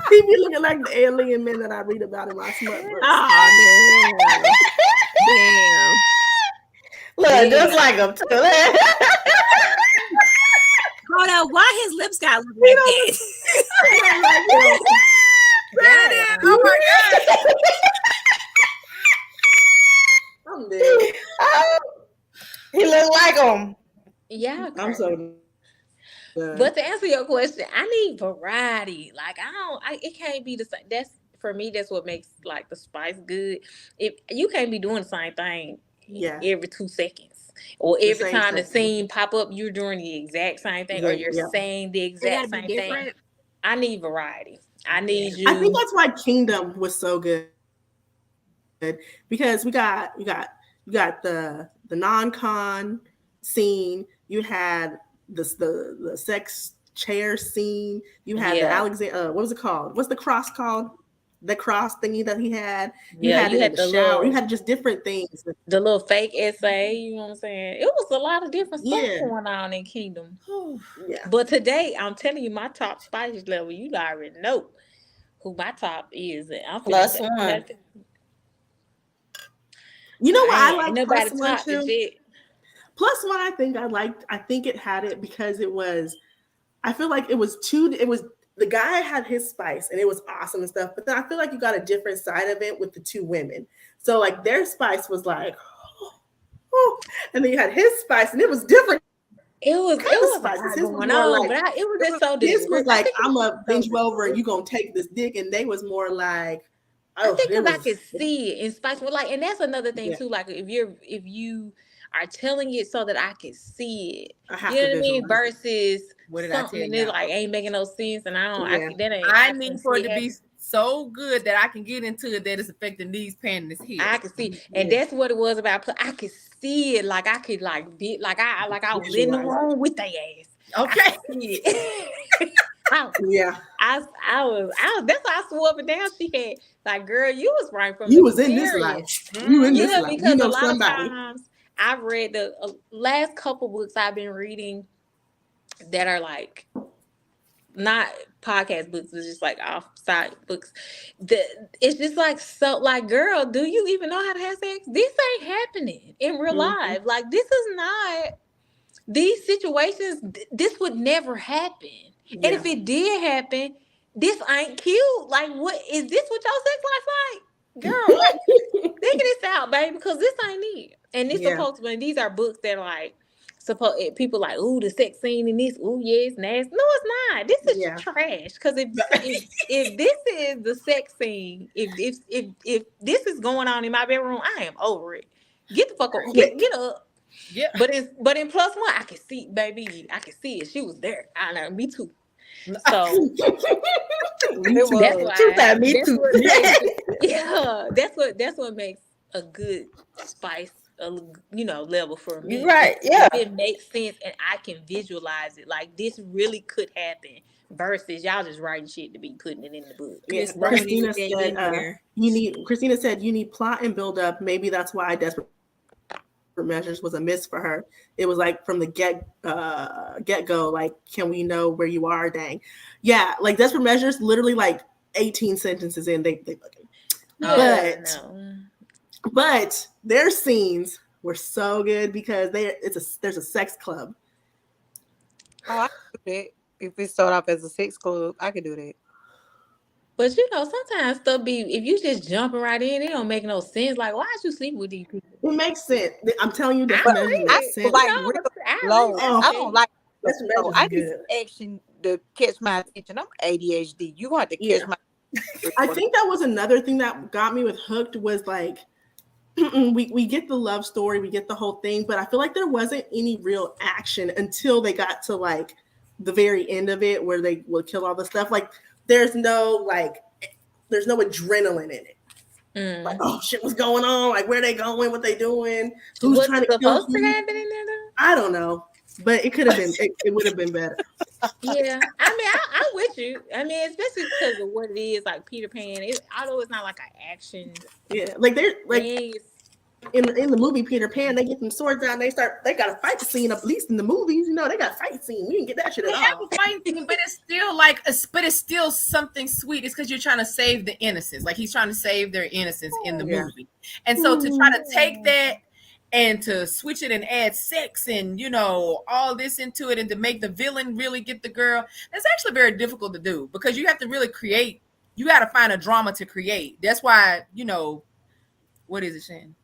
He be looking like the alien men that I read about in my smut books. Oh, damn. Look, just like him too. Hold on, why his lips got look like that? Oh my God. I'm dead. He looked like him. Yeah, I'm so. But to answer your question, I need variety. Like it can't be the same. That's for me. That's what makes like the spice good. If you can't be doing the same thing, every 2 seconds, or every time the scene pop up, you're doing the exact same thing, or you're saying the exact same thing. I need variety. I need you. I think that's why Kingdom was so good, because you got the non-con scene. You had the sex chair scene. You had the Alexander. What was it called? What's the cross called? The cross thingy that he had. You had the shower. You had just different things. The little fake essay. You know what I'm saying? It was a lot of different stuff going on in Kingdom. But today, I'm telling you, my top spice level. You already know who my top is. I'm +1. You know what I Ain't like nobody plus one talked the too? shit. Plus one I think I liked. I think it had it because it was, I feel like it was the guy had his spice and it was awesome and stuff, but then I feel like you got a different side of it with the two women. So like their spice was like, and then you had his spice and it was different. It was a spices. lot His was going more on, like, but it was just so his was different. like, I'm a binge over and you gonna take this dick, and they was more like, I think because I could see it in spice. Well, like, and that's another thing too. Like, if you are telling it so that I can see it, you know what I mean? Versus something and it like ain't making no sense, and I need for it to be so good that I can get into it that it's affecting these panties here. I can see, and that's what it was about. I could see it, like I could be like I was in the room with their ass. Okay. I was. That's why I swore up and down. She had like, girl, you was right from you was in this life. You in this life. Because you know a lot somebody. of times I've read the last couple books I've been reading that are like not podcast books, it's just like off-site books. It's just like, so like, girl, do you even know how to have sex? This ain't happening in real life. Like, this is not these situations. This would never happen. And if it did happen, this ain't cute. Like, what is this? What your sex life like, girl? Figure this out, baby, because this ain't it. And it's supposed to be. These are books that like people like, ooh, the sex scene in this, ooh, yeah, it's nasty. No, it's not. This is trash. Because if this is the sex scene, if this is going on in my bedroom, I am over it. Get the fuck up, get up. Yeah. But in plus one, I can see, baby, I can see it. She was there. I know, me too. So that's what makes a good spice, level for me. Right? Yeah. If it makes sense and I can visualize it, like this really could happen. Versus y'all just writing shit to be putting it in the book. Yes, Christina said you need plot and build up. Maybe that's why Desperate Measures was a miss for her. It was like from the get go, like, can we know where you are? Dang. Yeah, like Desperate Measures, literally like 18 sentences in, they but their scenes were so good because there's a sex club. Oh, I could do that. If it start off as a sex club, I could do that. But sometimes stuff be, if you just jumping right in, it don't make no sense. Like, why aren't you sleeping with these people? It makes sense. I'm telling you, that I don't like this. I need some action to catch my attention. I'm ADHD. You want to catch my. I think that was another thing that got me with Hooked was like, we get the love story, we get the whole thing, but I feel like there wasn't any real action until they got to like the very end of it where they will kill all the stuff. Like there's no adrenaline in it. Like, oh shit, what's going on? Like, where they going? What they doing? Who's trying to kill who? Happen in there though? I don't know, but it could have been. It would have been better. Yeah, I mean, I'm with you. I mean, especially because of what it is, like Peter Pan. Although it's not like an action. Yeah, like they're like in the movie Peter Pan, they get them swords out and they got a fight scene, at least in the movies. They got a fight scene. We didn't get that shit at all. They have a fight scene, but it's still like, but it's still something sweet. It's because you're trying to save the innocence. Like he's trying to save their innocence in the movie, and so to try to take that and to switch it and add sex and all this into it and to make the villain really get the girl, that's actually very difficult to do because you have to really create. You got to find a drama to create. That's why what is it, Shannon?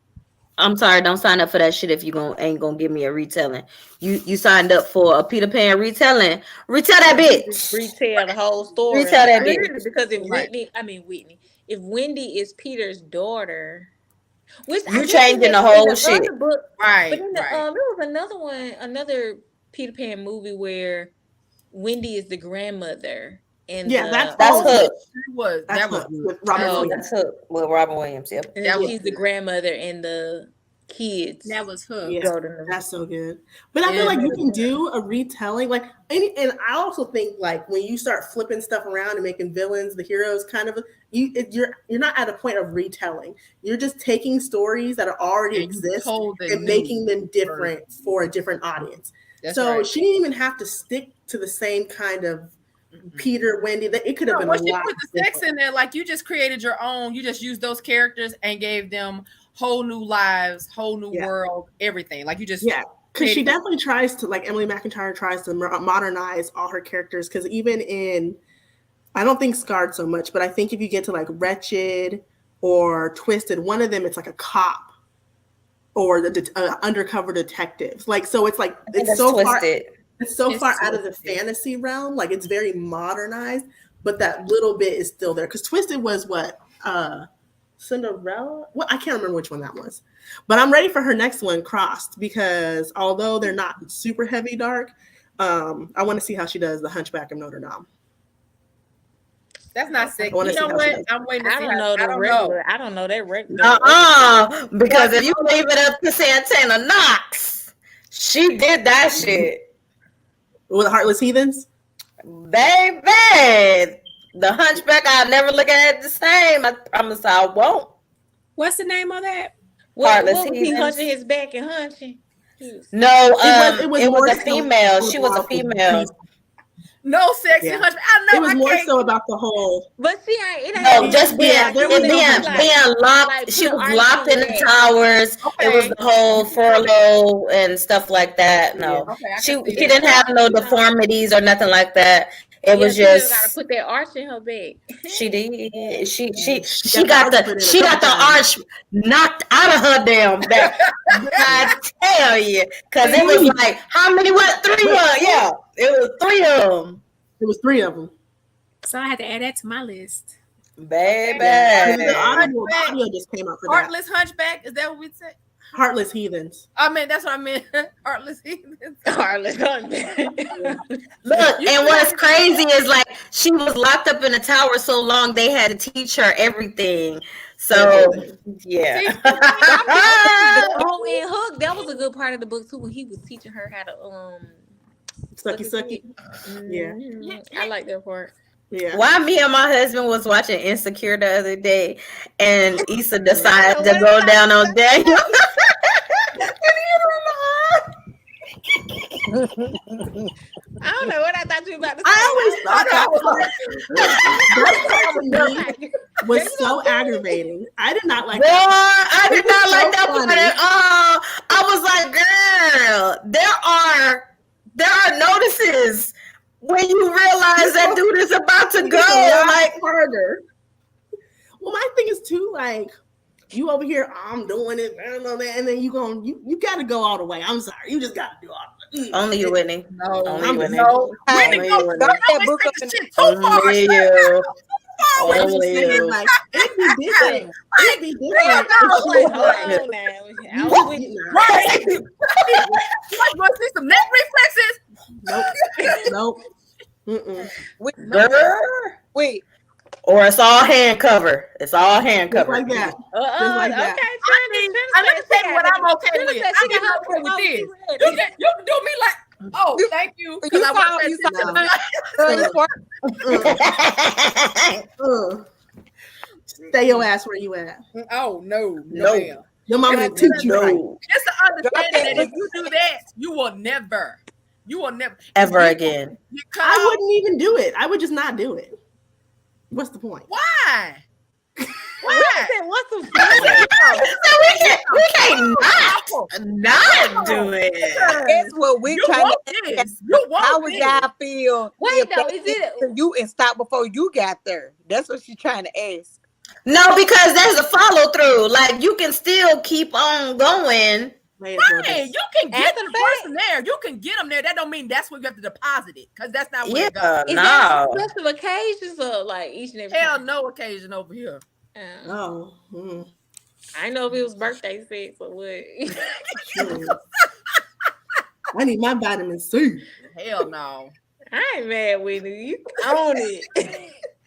I'm sorry, don't sign up for that shit if you ain't gonna give me a retelling. You signed up for a Peter Pan retelling. Retell that bitch. Retell the whole story. Retell that bitch. Because if Whitney, if Wendy is Peter's daughter, which you changing the whole shit. Book, right. But there was another Peter Pan movie where Wendy is the grandmother. And that's Hook. That was with Robin Williams. That's Hook with Robin Williams. Yep. She's the grandmother and the kids. That was Hook. Yeah, that's so good. But I feel like you can do a retelling, like, and I also think like when you start flipping stuff around and making villains the heroes, kind of you're not at a point of retelling. You're just taking stories that already exist and making them different for a different audience. That's so she didn't even have to stick to the same kind of Peter, Wendy. It could have been a once you lot. put the sex in there, like you just created your own. You just used those characters and gave them whole new lives, whole new world, everything. Like you just because she definitely tries to, like Emily McIntire tries to modernize all her characters. Because even in, I don't think Scarred so much, but I think if you get to like Wretched or Twisted, one of them it's like a cop or the undercover detectives. Like so, it's like it's so Twisted. it's so far out of the fantasy realm. Like it's very modernized, but that little bit is still there. Because Twisted was what Cinderella. Well, I can't remember which one that was, but I'm ready for her next one, Crossed, because although they're not super heavy dark, I want to see how she does the Hunchback of Notre Dame. That's not sick. You know what? I'm waiting to see. I don't know that regular. Because if you leave it up to Santana Knox, she did that shit. With Heartless Heathens? Baby. The Hunchback, I'll never look at it the same. I promise I won't. What's the name of that? What was he hunching his back and hunching? No, it was a female. She was a female. No sexy husband. I know. It was more so about the whole. But see, it ain't. No, just being locked. Like, she was locked in the towers. Okay. It was the whole furlough and stuff like that. No, she didn't have no deformities or nothing like that. It was just got to put that arch in her back. She did. She got the arch knocked out of her damn back. I tell you, because it was like how many? What 3 of? Yeah, it was 3 of them. It was 3 of them. So I had to add that to my list. Baby, the audio just came out for Heartless Hunchback. Is that what we said? Heartless Heathens. I mean, that's what I meant. Heartless Heathens. Heartless Hunchback. Look, and what's crazy is like she was locked up in a tower so long they had to teach her everything. So yeah. In Hook, that was a good part of the book too when he was teaching her how to sucky. Yeah. I like that part. Yeah. Why me and my husband was watching Insecure the other day, and Issa decided to go down on Daniel. I don't know what I thought you were about to say. I always thought that was so aggravating. I did not like that. I did not like that part at all. I was like, girl, there are notices when you realize that dude is about to go like harder. Well, my thing is too, like, you over here, I'm doing it, and then you got to go all the way. I'm sorry, you just got to do all the way. Only you, Whitney. Only you. Like, it'd be different. It'd be different. Right. You want to see some neck reflexes? Nope. Wait. Or it's all hand cover. It's all hand cover. Like that. Just like that. Okay, let me tell you what I'm okay with. I'm okay with this. You can do me like, thank you. Stay your ass where you at. Oh no. Your mama will teach you right. Just to understand that if you do that, you will never ever again. I wouldn't even do it. I would just not do it. What's the point? Why? What's the point? we can't not do it. That's what we're trying to ask. How would y'all feel? Wait, though, is it you and stop before you got there? That's what she's trying to ask. No, because there's a follow through. Like you can still keep on going. Right, you can get the person there. You can get them there. That don't mean that's where you have to deposit it, because that's not where it goes. Is there special occasions or like each and every time? No occasion over here. I know if it was birthday sex or what. I need my vitamin C. Hell no. I ain't mad with you. You own it.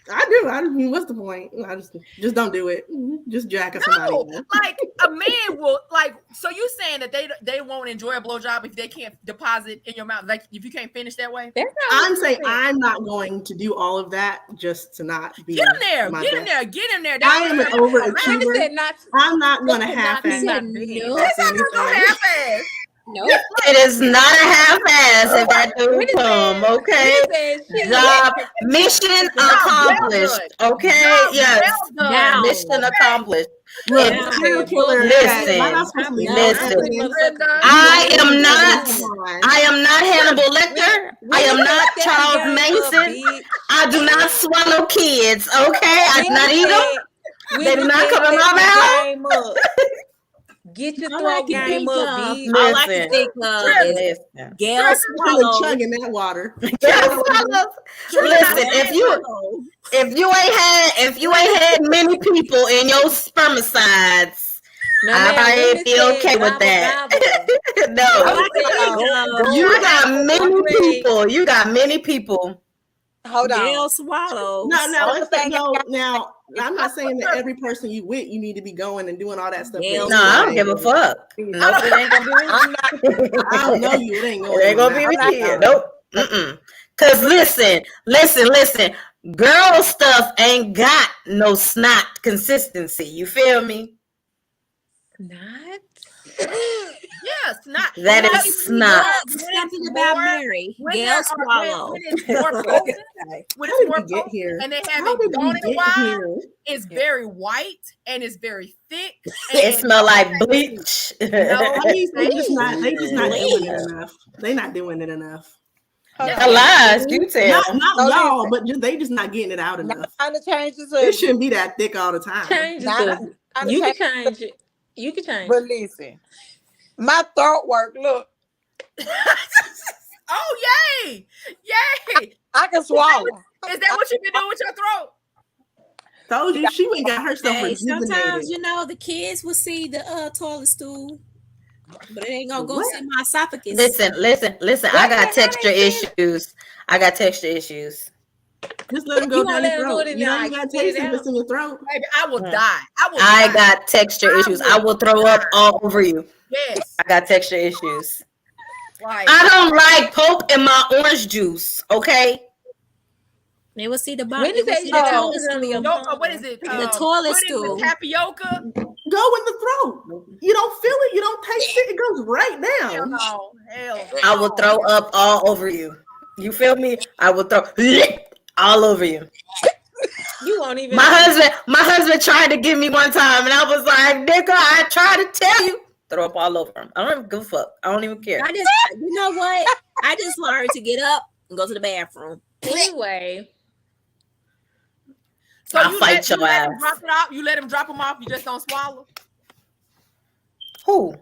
I do. I mean, what's the point? I just don't do it. Just jack of somebody. Like a man will like. So you saying that they won't enjoy a blowjob if they can't deposit in your mouth? Like if you can't finish that way? I'm saying I'm not going to do all of that just to not be. Get him there. Get him there. Get him there. I am an overachiever. I'm not going to half-ass. That's not half-ass. Nope. It is not a half-ass if that dude come, okay? Job, mission accomplished, okay? Yes, Down. mission accomplished. Look, And serial killer. listen, I am not Hannibal Lecter. I am not Charles Manson. I do not swallow kids, okay? I do not eat them. They do not come in my mouth. Get your throat game up, bitch. All I can think of is Gail Swallow chugging that water. Listen, if you ain't had many people in your spermicides, I might be okay with that. No, you got many people. You got many people. Hold on. Gail Swallow. Now, I'm not saying that every person you with, you need to be going and doing all that stuff. No, I don't give a fuck. No, it ain't gonna be me. I don't know you. It ain't gonna be me here. Nope. Cause listen. Girl stuff ain't got no snot consistency. You feel me? Not. Yes, not that is snot. Something about Mary. Gail Swallow. When it's more potent, and they haven't gone in a while, it's very white and it's very thick. It smell like bleach. They just not doing it enough. They not doing it enough. Lies, you tell. Not y'all, but they just not getting it out enough. It shouldn't be that thick all the time. You can change it. You can change. But listen, my throat work. Look. Oh yay! I can swallow. Is that what you been doing with your throat? Told you she went got herself rejuvenated. Sometimes the kids will see the toilet stool, but it ain't gonna go see my esophagus. Listen. I got texture issues. Just let them go down your throat. You got taste in your throat. Baby, I will die. I got texture issues. I will throw up all over you. Yes. I got texture issues. I don't like Pope in my orange juice, okay? They will see the bottom. What is it? The toilet stool. Tapioca. Go in the throat. You don't feel it. You don't taste it. It goes right down. Hell no. I will throw up all over you. You feel me? I will throw all over you. You won't even. My husband tried to give me one time, and I was like, "Nigga, I tried to tell you." Throw up all over him. I don't even give a fuck. I don't even care. You know what? I just learned to get up and go to the bathroom. Anyway. So I'll fight your ass. You let him drop them off. You just don't swallow. Who?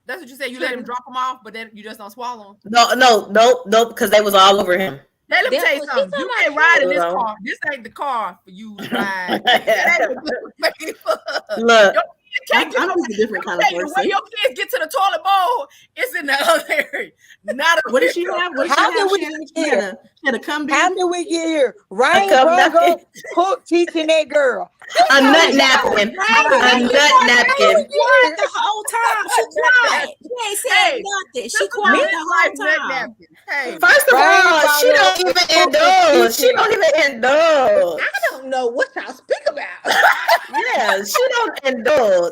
That's what you said. You let him drop them off, but then you just don't swallow them. No, because they was all over him. Let me tell you something. You can't ride in this car. This ain't the car for you to ride. Look. I'm a different kind of person. When your kids get to the toilet bowl, it's in the other area. What did she have? How did we get here? How did we get here? Rayn Hook teaching that girl. A nut napkin. A nut napkin. Quiet the whole time. She quiet. She ain't saying nothing. She quiet the whole time. Hey. First of all, she don't even indulge. I don't know what y'all speak about. Yeah, she don't indulge.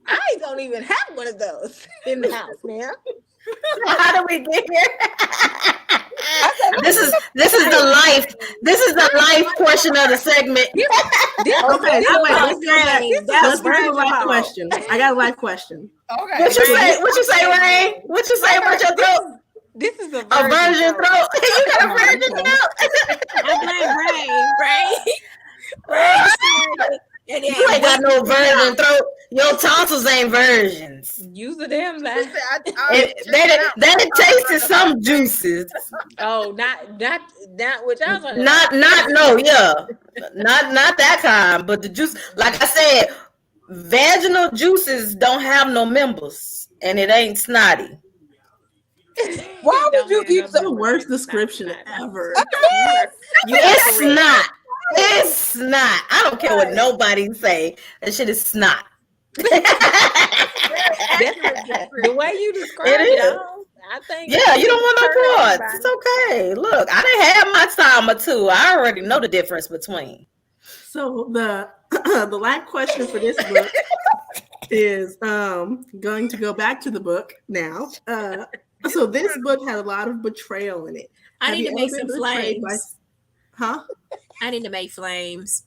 I don't even have one of those in the house, man. How do we get here? This is the life. This is the life portion of the segment. Okay, let's get to a life question. I got a life question. Okay. What you say, Rayn? What you say about your throat? This is a virgin throat. You got a virgin throat. I blame Rayn. You ain't got no virgin throat. Your tonsils ain't virgins. Use a damn line. That tasted some juices. Oh, not what y'all talking about. Not that kind. But the juice, like I said, vaginal juices don't have no members, and it ain't snotty. Why would you keep the worst description ever? It's not. It's not. I don't care what nobody say. That shit is snot. The way you describe it, I think. Yeah, you don't want no parts. It's okay. Look, I done had my time or two. I already know the difference between. So the life question for this book is going to go back to the book now. So this book had a lot of betrayal in it. I need to make some flames. Huh? I need to make flames.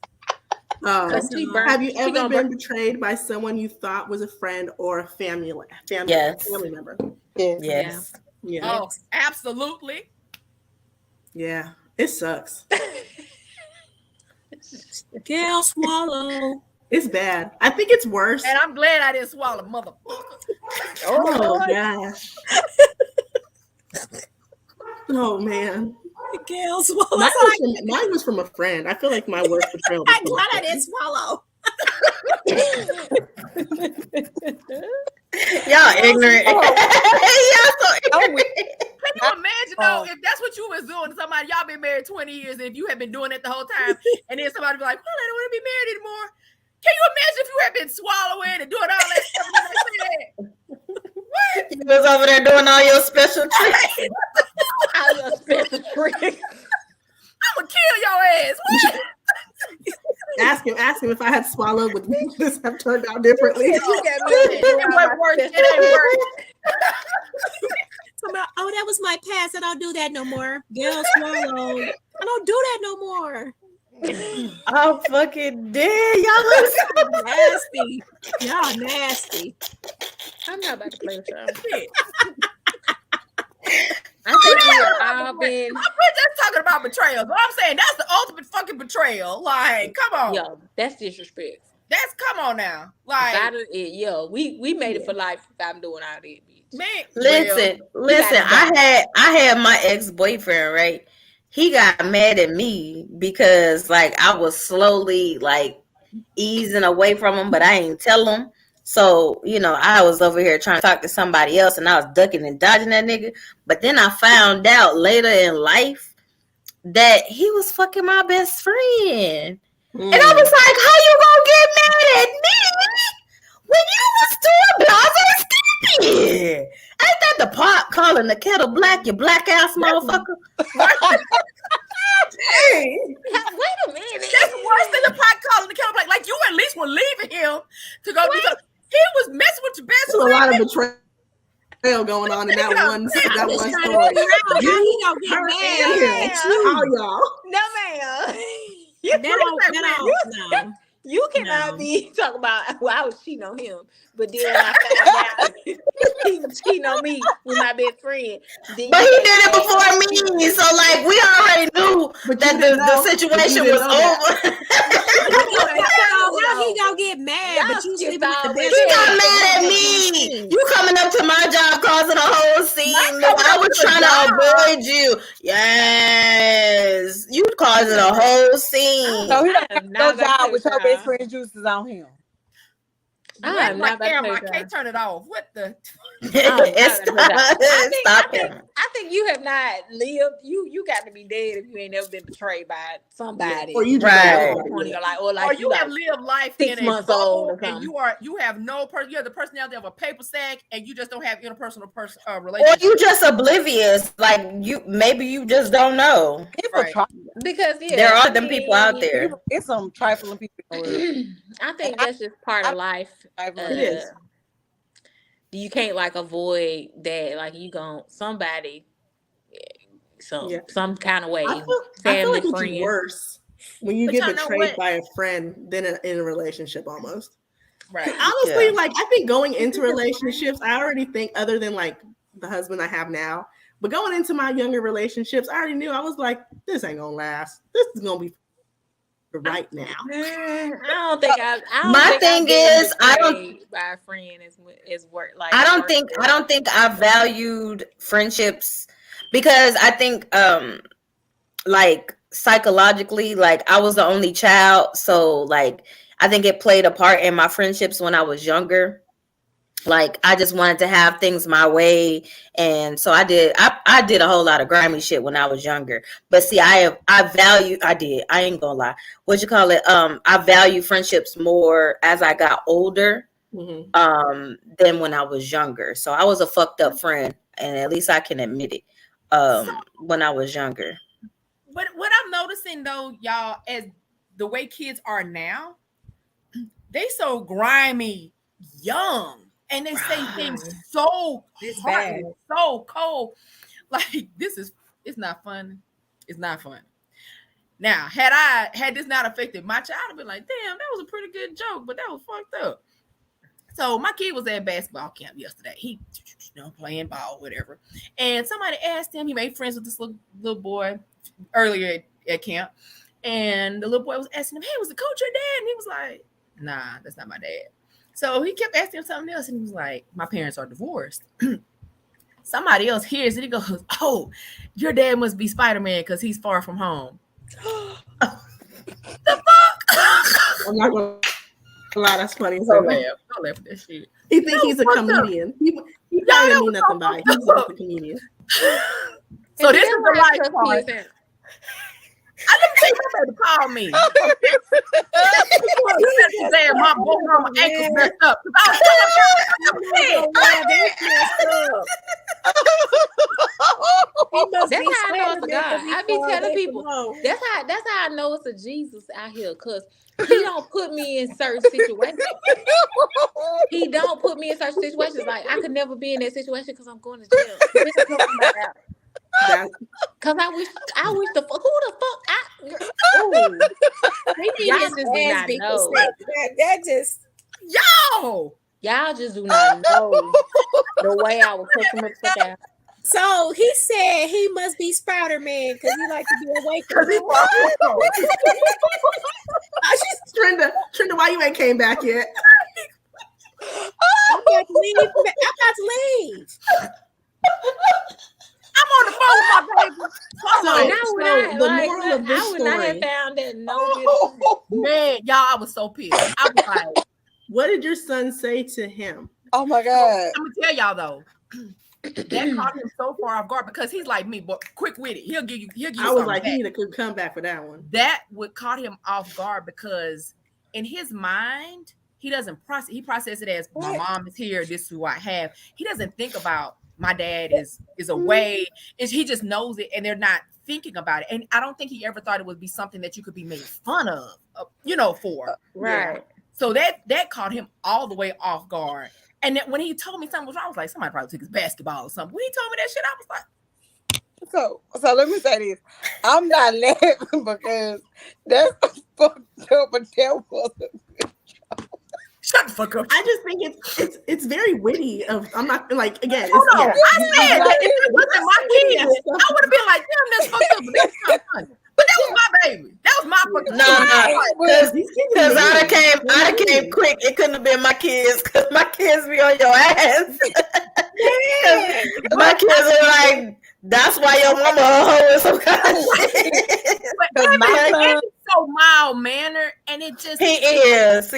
Have you ever been betrayed by someone you thought was a friend or a family member? Yes. Yeah. Oh, absolutely. Yeah. It sucks. Girl, swallow. It's bad. I think it's worse. And I'm glad I didn't swallow, motherfucker. Oh gosh. Oh man. Girl, swallow. Mine was from a friend. I feel like my worst betrayal. I'm glad I didn't swallow. Y'all ignorant. Y'all so ignorant. Can you imagine though if that's what you was doing to somebody? Y'all been married 20 years, and if you had been doing it the whole time, and then somebody be like, "Well, I don't want to be married anymore." Can you imagine if you had been swallowing and doing all that stuff? You was over there doing all your special tricks. All your special tricks. I'm gonna kill your ass. What? Ask him if I had swallowed, would this have turned out differently? It ain't work. Oh, that was my past. I don't do that no more. Girl, swallow. I don't do that no more. I'm fucking dead. Y'all look so nasty. Y'all nasty. I'm not about to play with y'all. I think we've all been. We're just talking about betrayal. But I'm saying that's the ultimate fucking betrayal. Like, come on. Yo, that's disrespect. That's come on now. Like, we made it for life. If I'm doing all that, bitch. Man, listen. I had my ex-boyfriend, right? He got mad at me because like I was slowly like easing away from him, but I ain't tell him. So, you know, I was over here trying to talk to somebody else and I was ducking and dodging that nigga. But then I found out later in life that he was fucking my best friend. And I was like, how you gonna get mad at me when you was doing blah? Ain't that the pot calling the kettle black, you black ass motherfucker? Hey, wait a minute. That's worse than the pot calling the kettle black. Like, you at least were leaving him to go do something. He was messing with your best friend. There's a lot of betrayal going on in that one story. How he gonna get mad at you? How y'all? No, ma'am. You cannot be talking about, well, I was cheating on him, but then when I found out he was cheating on me with my best friend. But he did it before me, so like we already knew that the situation was over. How he gonna get mad? But you sleeping with the best He got mad at me. You coming up to my job causing a whole scene. I was trying to avoid you. Yes, you causing a whole scene. So he don't no job with your best friend juices on him. I'm not I can't turn it off. What the? I think you have not lived. You got to be dead if you ain't never been betrayed by somebody. Or you right. Or you have lived life 6 months old, and you have no person. You have the personality of a paper sack, and you just don't have interpersonal relationship. Or you just oblivious. Like maybe you just don't know. Right. Because there are them people out there. It's some trifling people. I think that's just part of life. It is. You can't like avoid that. Like you gon' somebody, some kind of way. I feel like it's worse when you get betrayed by a friend than in a relationship almost. Right. Honestly, like I think going into relationships, I already think other than like the husband I have now, but going into my younger relationships, I already knew I was like, this ain't gonna last. This is gonna be right now. I don't think my thing is I don't by a friend is work like I don't think I valued friendships because I think like psychologically like I was the only child, so like I think it played a part in my friendships when I was younger. Like I just wanted to have things my way, and so I did a whole lot of grimy shit when I was younger. But see, I ain't gonna lie. What you call it? I value friendships more as I got older, than when I was younger. So I was a fucked up friend, and at least I can admit it. When I was younger. But what I'm noticing though, y'all, as the way kids are now, they so grimy young, and they say things so bad, so cold. Like it's not fun. It's not fun. Now, had this not affected my child, I'd be like, damn, that was a pretty good joke, but that was fucked up. So my kid was at basketball camp yesterday. He, playing ball, whatever. And somebody asked him, he made friends with this little boy earlier at camp. And the little boy was asking him, hey, was the coach your dad? And he was like, nah, that's not my dad. So he kept asking him something else. And he was like, my parents are divorced. Somebody else hears it. He goes, oh, your dad must be Spider-Man because he's far from home. The fuck? I'm not going to lie, that's funny. Don't laugh at that shit. He think he's a comedian. He probably mean nothing by it. He's just a comedian. So this is the right part. I didn't think you to call me. My both my ankles messed up. That's how I know it's a God. I be telling people that's how I know it's a Jesus out here, because he don't put me in certain situations. He don't put me in certain situations. Like I could never be in that situation because I'm going to jail. Because I wish the fuck. Who the fuck? Y'all just do not know. That just y'all just do not know the way I would cut them fuck out. So he said he must be Spider-Man because he like to be away from him. Trenda, why you ain't came back yet? I'm about to leave. I'm on the phone with my baby. I would not have found that no man, y'all, I was so pissed. I was like, what did your son say to him? Oh my God. I'm gonna tell y'all though. That caught him so far off guard because he's like me, but quick with it. He'll give you. I was like, he need to come back for that one. That would caught him off guard because in his mind, he doesn't process. He processes it as my mom is here. This is who I have. He doesn't think about my dad is away. He just knows it, and they're not thinking about it. And I don't think he ever thought it would be something that you could be made fun of, for. Right. Yeah. So that caught him all the way off guard. And then when he told me something was wrong, I was like, somebody probably took his basketball or something. When he told me that shit, I was like, So let me say this. I'm not laughing because that's fucked up, but that was a good joke. Shut the fuck up. I just think it's very witty. I'm not like again. Hold on. I said that if it wasn't my kids, I would have been like, damn, that's fucked up, but that's not funny. But that was my baby. That was my fucking because I'd have came quick. It couldn't have been my kids because my kids be on your ass. My kids are like, that's why your mama a hoe or some kind of shit. But my son is so mild mannered, and it just he is,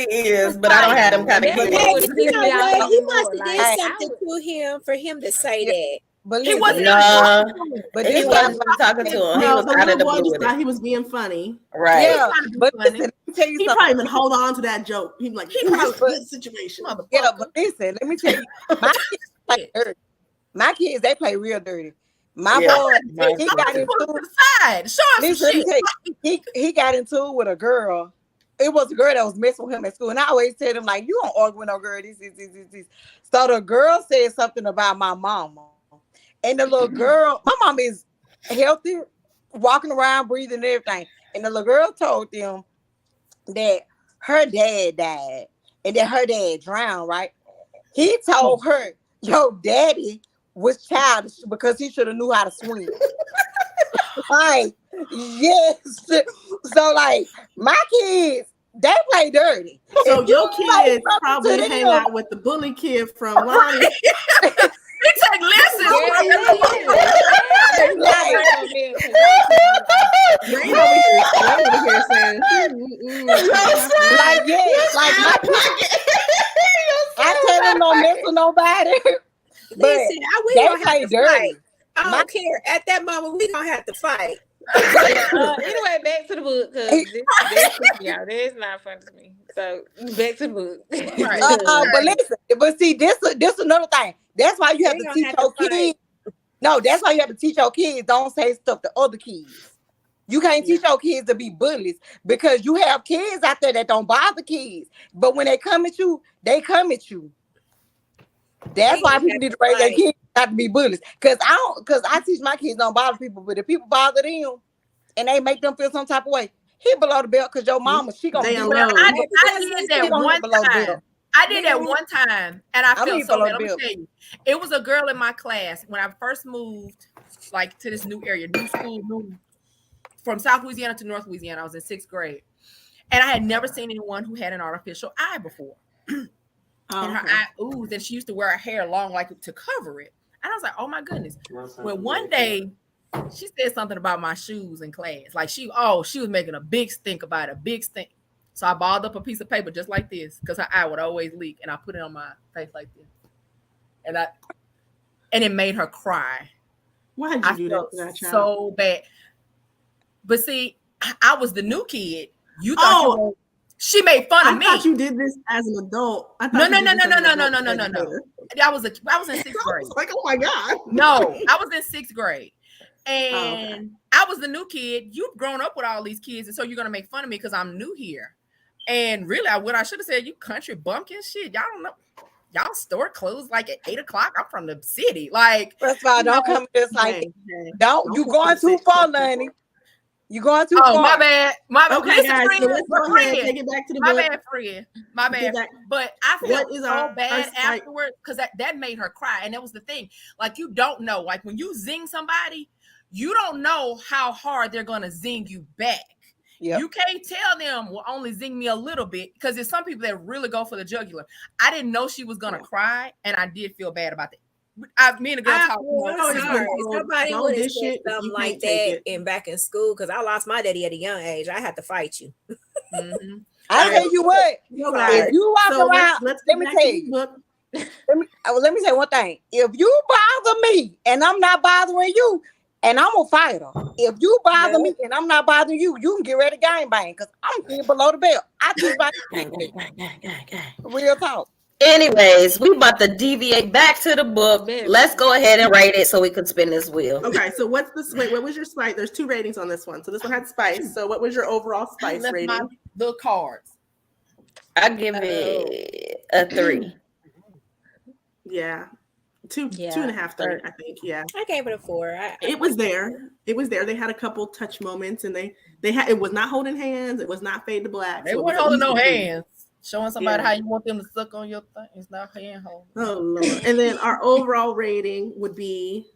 but I don't have them kind of kids. He must have did something to him for him to say that. But he wasn't he wasn't talking to him. He was out of the blue with it. He was being funny. Right. Yeah, but listen, let me tell you he something. probably even hold on to that joke. He's like, he probably good situation. Yeah, but listen, let me tell you, my kids play dirty. My kids, they play real dirty. My boy, he got into he got into it with a girl. It was a girl that was messing with him at school. And I always tell him, like, you don't argue with no girl. This. So the girl said something about my mama. And the little girl, my mom is healthy, walking around, breathing and everything. And the little girl told them that her dad died and that her dad drowned, right? He told her, your daddy was childish because he should have knew how to swim. Like, yes. So, like, my kids, they play dirty. So your kids probably hang out with the bully kid from Lonnie. He take lessons. I tell them don't mess with nobody. Listen, we don't have to dirty. fight. I don't care. At that moment, we don't have to fight. Anyway, back to the book because that's not fun to me. So back to the book. But listen, but see, this another thing. That's why you have to teach your kids. No, that's why you have to teach your kids. Don't say stuff to other kids. You can't teach your kids to be bullies because you have kids out there that don't bother kids. But when they come at you, they come at you. That's why people need to raise their kids not to be bullies. Because I teach my kids don't bother people, but if people bother them and they make them feel some type of way, hit below the belt because your mama, she gonna be I did that one time. I did that one time and I felt so bad. Let me tell you, it was a girl in my class when I first moved like to this new area, new school, from South Louisiana to North Louisiana. I was in 6th grade. And I had never seen anyone who had an artificial eye before. And her eye oozed, and she used to wear her hair long, like to cover it. And I was like, oh my goodness. Well, one day she said something about my shoes in class. Like she was making a big stink about it, a big stink. So I balled up a piece of paper just like this because her eye would always leak, and I put it on my face like this. And it made her cry. Why did you do that to that child? So bad. But see, I was the new kid. You thought she made fun of me. I thought you did this as an adult. No. I was in 6th grade. Like, oh my God. No, I was in 6th grade. And I was the new kid. You've grown up with all these kids, and so you're gonna make fun of me because I'm new here. And really, what I should have said, you country bumpkin shit. Y'all don't know. Y'all store clothes like at 8 o'clock. I'm from the city. Like, that's why don't come just like don't you going too far, Lenny. You going too far. My bad. Okay, listen, guys, so let's go ahead. Take it back to the book. My bad. But I felt so bad afterwards because that made her cry. And that was the thing. Like, you don't know. Like, when you zing somebody, you don't know how hard they're going to zing you back. Yep. You can't tell them, well, only zing me a little bit, because there's some people that really go for the jugular. I didn't know she was going to cry, and I did feel bad about that. Me and the girl talked. Nobody would have said something like that back in school, because I lost my daddy at a young age. I had to fight you. Mm-hmm. I tell you what, if you walk around, let me tell you. Let me say one thing. If you bother me and I'm not bothering you, and I'm a fighter. If you bother me and I'm not bothering you, you can get ready to gang bang because I'm here below the belt. I just real talk. Anyways, we about to deviate back to the book. Let's go ahead and rate it so we can spin this wheel. Okay, so what's this? Wait, what was your spice? There's 2 ratings on this one. So this one had spice. So what was your overall spice rating? The cards. I give it a 3. Yeah. 2.5, 3, I think. Yeah, I gave it a 4. It was there. They had a couple touch moments, and they had. It was not holding hands. It was not fade to black. They weren't holding no hands. Showing somebody how you want them to suck on your thing. It's not hand holding. Oh Lord! And then our overall rating would be.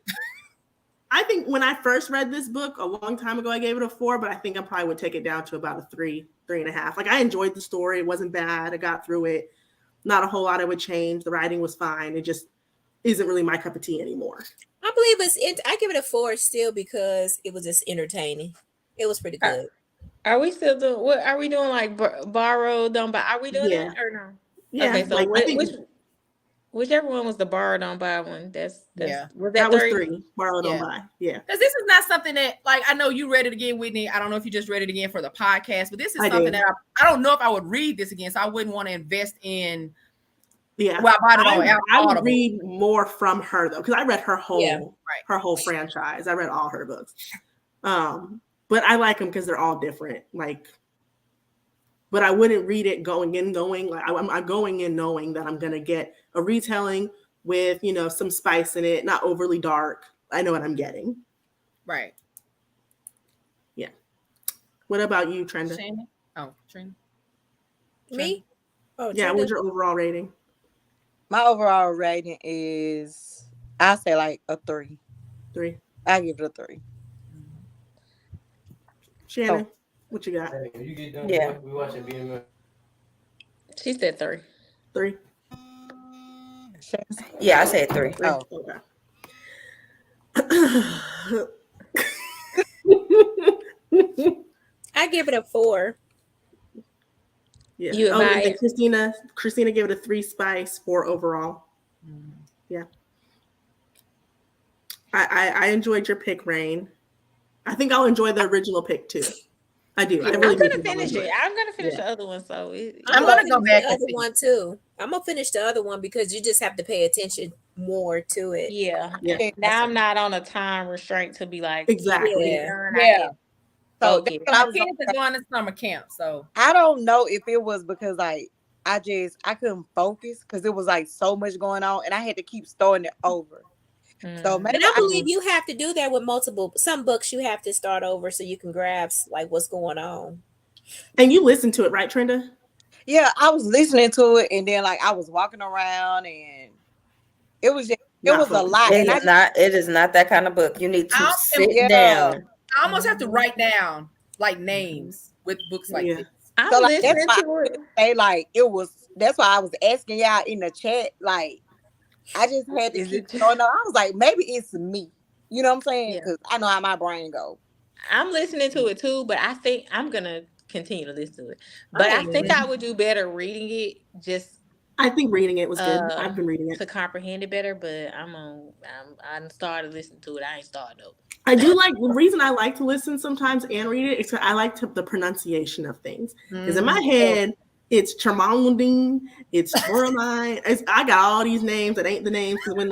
I think when I first read this book a long time ago, I gave it a 4, but I think I probably would take it down to about a 3.5. Like, I enjoyed the story. It wasn't bad. I got through it. Not a whole lot I would change. The writing was fine. It just isn't really my cup of tea anymore. I believe I give it a 4 still because it was just entertaining. It was pretty good. Are we still doing what are we doing, like borrow don't buy? Are we doing that or no? Yeah. Okay, so like, whichever one was the borrow don't buy one. That's was that 3? Borrow don't buy. Yeah. Because this is not something that, like, I know you read it again, Whitney. I don't know if you just read it again for the podcast, but this is something that I don't know if I would read this again, so I wouldn't want to invest in. Yeah, well, I would read more from her though, because I read her whole franchise. I read all her books, but I like them because they're all different. Like, but I wouldn't read it going like I'm going in knowing that I'm gonna get a retelling with some spice in it, not overly dark. I know what I'm getting. Right. Yeah. What about you, Trenda? Shannon? Oh, Trina. Me? Oh, yeah. What's your overall rating? My overall rating is, I say like a 3. 3. I give it a 3. Shannon, what you got? Hey, you get done. Yeah. We watching BMF. She said 3. 3. Yeah, I said 3. Oh, okay. I give it a 4. Yeah. You and Christina gave it a 3 spice, 4 overall. Yeah. I enjoyed your pick, Rayn. I think I'll enjoy the original pick too. I do. I'm gonna finish it. I'm gonna finish the other one. So I'm gonna go back to the other one too. I'm gonna finish the other one because you just have to pay attention more to it. Yeah. Now I'm not on a time restraint to be like exactly. Yeah. So focused. that's what I My was kids are going to summer camp, so I don't know if it was because like I couldn't focus because it was like so much going on and I had to keep starting it over. So Mm. maybe And I believe you have to do that with some books. You have to start over so you can grasp like what's going on. And you listen to it, right, Trenda? yeah, I was listening to it and then like I was walking around and it was just it Not was a focused. lot. And I It is not that kind of book. You need to I sit yeah. down. almost have to write down like names with books like Yeah. this. I'm So like that's listening why to I it. say like it was that's why I was asking y'all in the chat. Like I just had to Is keep it? going on. I was like, maybe it's me. You know what I'm saying? Yeah. Because I know how my brain goes. I'm listening to it too, but I think I'm gonna continue to listen to it. But Oh, I think man. I would do better reading it just I think reading it was good. I've been reading it. to comprehend it better. But I started listening to it. I ain't started though. I do like the reason I like to listen sometimes and read it is 'cause I like the pronunciation of things. Because in my head, it's Charmandine, it's Torline. I got all these names that ain't the names. Because when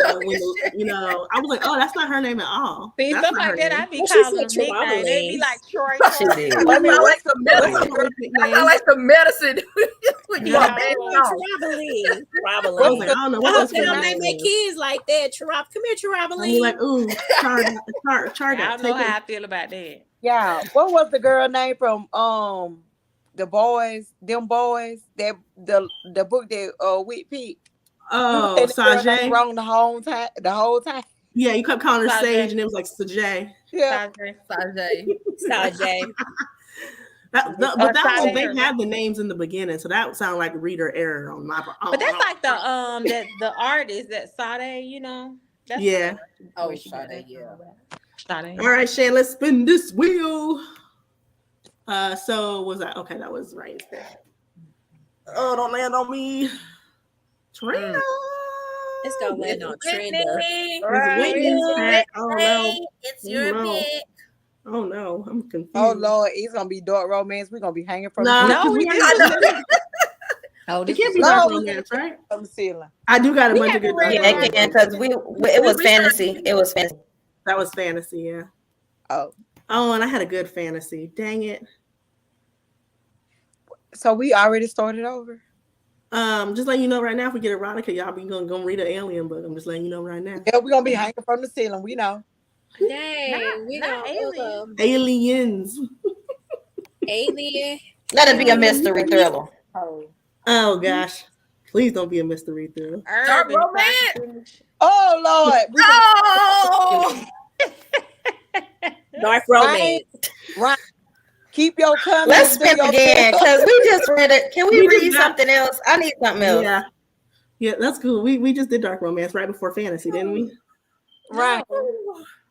you know, I was like, oh, that's not her name at all. See, That's stuff not her like that, name. I be Well, she calling said them nicknames. They be Travelings. like Troy. She did. Let me I like what's the what's medicine. the girl, I like the medicine when you No. are bad off. Traveling. I was Traveling. like, I don't know I what hope this they don't girl's name name their is. kids like that. Come here, I Traveling. mean, like, ooh, I Charga. don't know how I feel about that. yeah. What was the girl name from the boys, them boys, that the book that Whit picked? You were Oh, saying the girl name Sajay. wrong the whole time. Yeah, you kept calling her Sajay. Sage, and it was like Sajay. Yeah. Sajay. Sajay. But that was Sajay. they had the names in the beginning, so that would sound like reader error on my part. But that's like the artist that Sade, you know. That's Yeah. Oh, Sade, yeah. Sade. All right, Shan, let's spin this wheel. So was that okay? That was right there. Oh, don't land on me, Trina. It's gonna land on Trenda. It's Whitney's pack. Oh no, It's Oh, your no. pick. Oh no, I'm confused. Oh Lord, it's gonna be dark romance. We're gonna be hanging from Nah, the No, 'cause we already didn't. did that. Oh, It this can't is be No, dark we romance, right? from the ceiling. I do got a We bunch of haven't good read dark Yeah, it. it can romance. because it was fantasy. It was fantasy. That was fantasy, yeah. Oh, Oh, and I had a good fantasy. Dang it. so we already started over. Just letting you know right now, if we get erotica, y'all be gonna read an alien book. I'm just letting you know right now. Yeah, we're gonna be hanging from the ceiling. We know. Dang, we not gonna alien. Aliens. alien. Let it be a mystery thriller. Oh gosh. Please don't be a mystery thriller. Dark Urban romance. Oh Lord, we Oh, Dark romance. right. Keep your comments. Let's to spin again yourself. because we just read it. Can we We just read got- something else? I need something else. Yeah. Yeah, that's cool. We just did dark romance right before fantasy, didn't we? Right.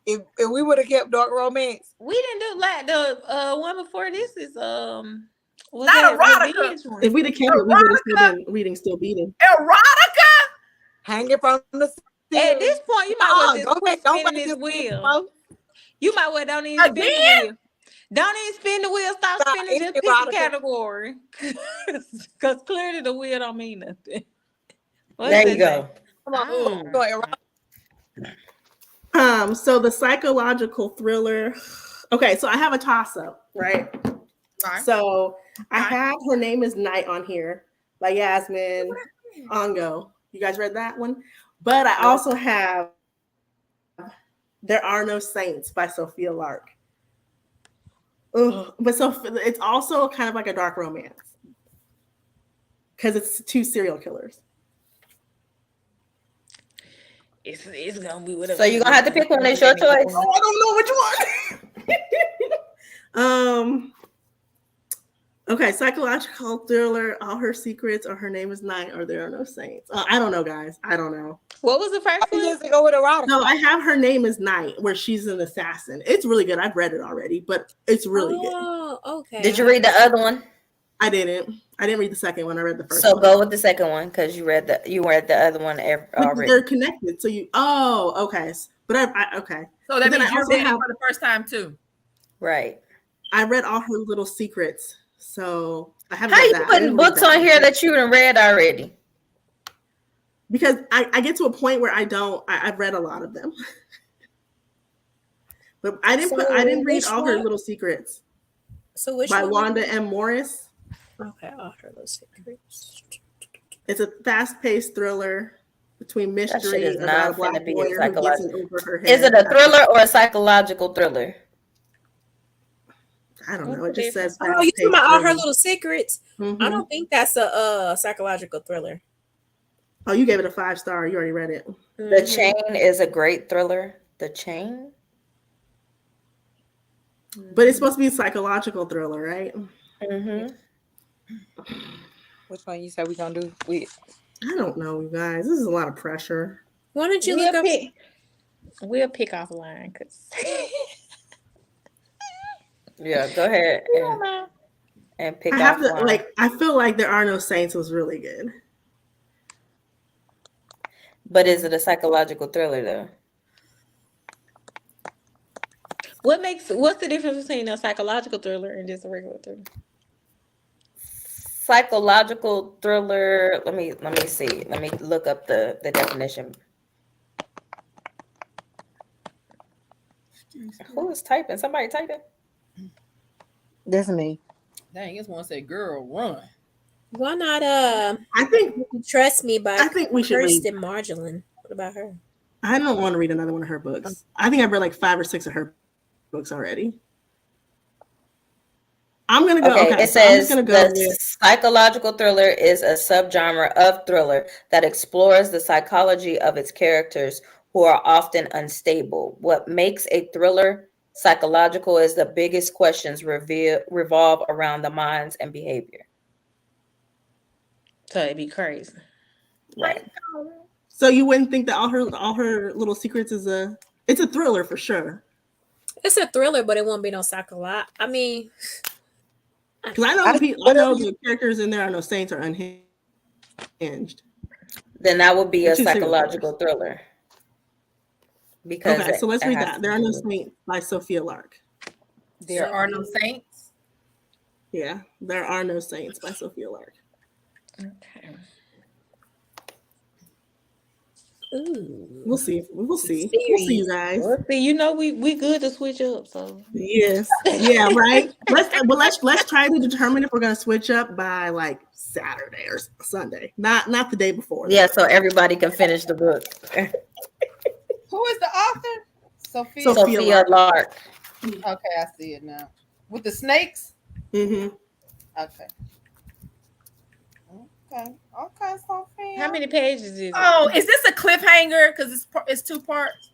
If we would have kept dark romance, We didn't do like the one before this is was Not that erotica. revenge one? If we'd have kept it, we would have still been reading, still beating. erotica. hanging from the ceiling. At this point, you might well just go quit back. Don't spinning make this this wheel. wheel. You might well don't even spin the Again? wheel. Don't even spin the wheel. Stop Stop. spinning. It's Just pick a erotica. category. Because clearly the wheel don't mean nothing. What's There that you go. Come on. Mm. Go erotica. So the psychological thriller. Okay, so I have a toss-up, right? Right. So I have Her Name is Night on here by Yasmin Ongo. You guys read that one? But I also have There Are No Saints by Sophia Lark. Ugh. But so it's also kind of like a dark romance because it's two serial killers. It's gonna be whatever. So you're gonna have to pick one. It's your choice. Oh, I don't know which one. Okay, psychological thriller. All Her Secrets, or Her Name is Night, or There Are No Saints. I don't know, guys. I don't know. What was the first I one? used to go with erotica. No, I have Her Name is Night, where she's an assassin. It's really good. I've read it already, but it's really good. Oh, okay. Did you read the other one? I didn't read the second one. I read the first So one. go with the second one because you read the other one But already. they're connected. So you. Oh, okay. But I okay. So that But then means I you're also reading have- for the first time too. Right. I read All Her Little Secrets. So I haven't How read you that. I putting didn't read books that on one. here that you done read already? Because I get to a point where I've read a lot of them. But I didn't So read which All Her one? Little Secrets. So which by one? Wanda M. Morris. Okay, All Her Little Secrets. It's a fast-paced thriller between That shit mystery is about a not black finna be a lawyer who gets in psychological. over her head. Is it a thriller or a psychological thriller? I don't know. What's It the just says Oh, you fast-paced talking about All Her thriller. Little Secrets? I Mhm. don't think that's a psychological thriller. Oh, you gave it a 5-star. You already read it. The Mhm. Chain is a great thriller. The Chain? But it's supposed to be a psychological thriller, right? Mm-hmm. Which one you say we gonna do? I don't know, you guys. This is a lot of pressure. Why don't you look up? We'll pick offline because Yeah, go ahead and pick I have offline. to I feel like There Are No Saints was really good. But is it a psychological thriller though? what's the difference between a psychological thriller and just a regular thriller? Psychological thriller. Let me see. Let me look up the definition. Who is typing? Somebody typing? That's me. Dang, this one said, "Girl, run." Why not? I think Trust Me by I think we should read. Kirsten Margolin. What about her? I don't want to read another one of her books. I think I've read like 5 or 6 of her books already. I'm gonna go. Okay, Okay, it so I'm just says gonna go the with psychological thriller is a subgenre of thriller that explores the psychology of its characters who are often unstable. What makes a thriller psychological is the biggest questions revolve around the minds and behavior. So it'd be crazy. Right. So you wouldn't think that All Her Little Secrets is it's a thriller for sure. It's a thriller, but it won't be no psychological. I mean, Because I know the characters in There Are No Saints are unhinged. Then that would be They're a two serial psychological killers. thriller. Because Okay, so let's it read has that. to There Are do No with- Saints by Sophia Lark. There are no saints. Yeah, There Are No Saints by Sophia Lark. Okay. ooh. We'll see. We'll see. Series. We'll see, you guys. Well, see, you know we good to switch up. So Yes. Yeah. Right. Let's try to determine if we're gonna switch up by like Saturday or Sunday, not the day before. Yeah, so everybody can finish the book. Who is the author? Sophia. Sophia Lark. Okay, I see it now. With the snakes. Mm-hmm. Okay. Okay, Sophia. how many pages is it? Oh, is this a cliffhanger? Because it's 2 parts.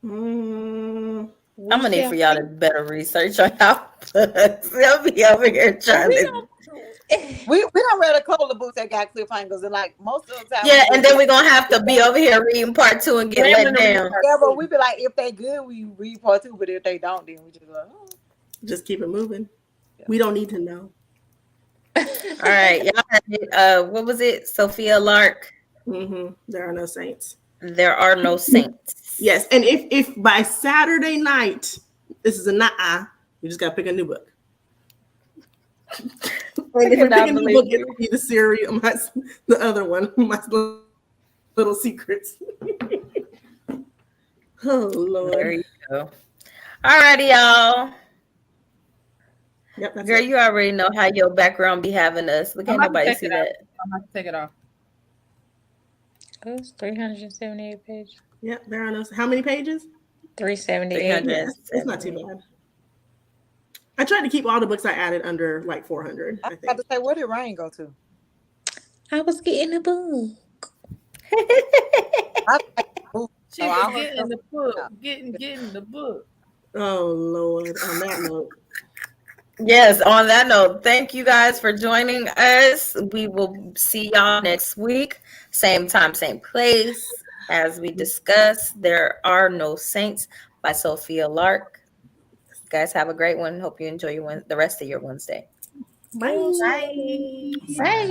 Mm, I'm gonna need for y'all to better research on y'all books. They'll be over here trying to. We done read a couple of books that got cliffhangers, and like most of the time, Yeah, and then we're gonna have to be over here reading part 2 and get let down. yeah, but we be like, if they good, we read part 2, but if they don't, then we just go. Oh. just keep it moving. We don't need to know. All right, y'all had it. What was it? Sophia Lark. Mm-hmm. There Are No Saints. There Are No Saints. Yes, and if by Saturday night this is a you just gotta pick a new book. And if we pick a new book, it'll be the series, the other one, My Little Secrets. Oh Lord. There you go. All righty, y'all. Yep, that's Girl, it. you already know how your background be having us. Look, ain't nobody see that. I'm about to take it off. It's 378 pages. Yep, There Are No. How many pages? 378. Yeah, it's not too bad. I tried to keep all the books I added under like 400. I was about to say, where did Rayn go to? I was getting a book. She was getting the book. Getting the book. Oh Lord! On that note. Yes, on that note, thank you guys for joining us. We will see y'all next week. Same time, same place. As we discussed, There Are No Saints by Sophia Lark. Guys, have a great one. Hope you enjoy the rest of your Wednesday. Bye. Bye. Bye.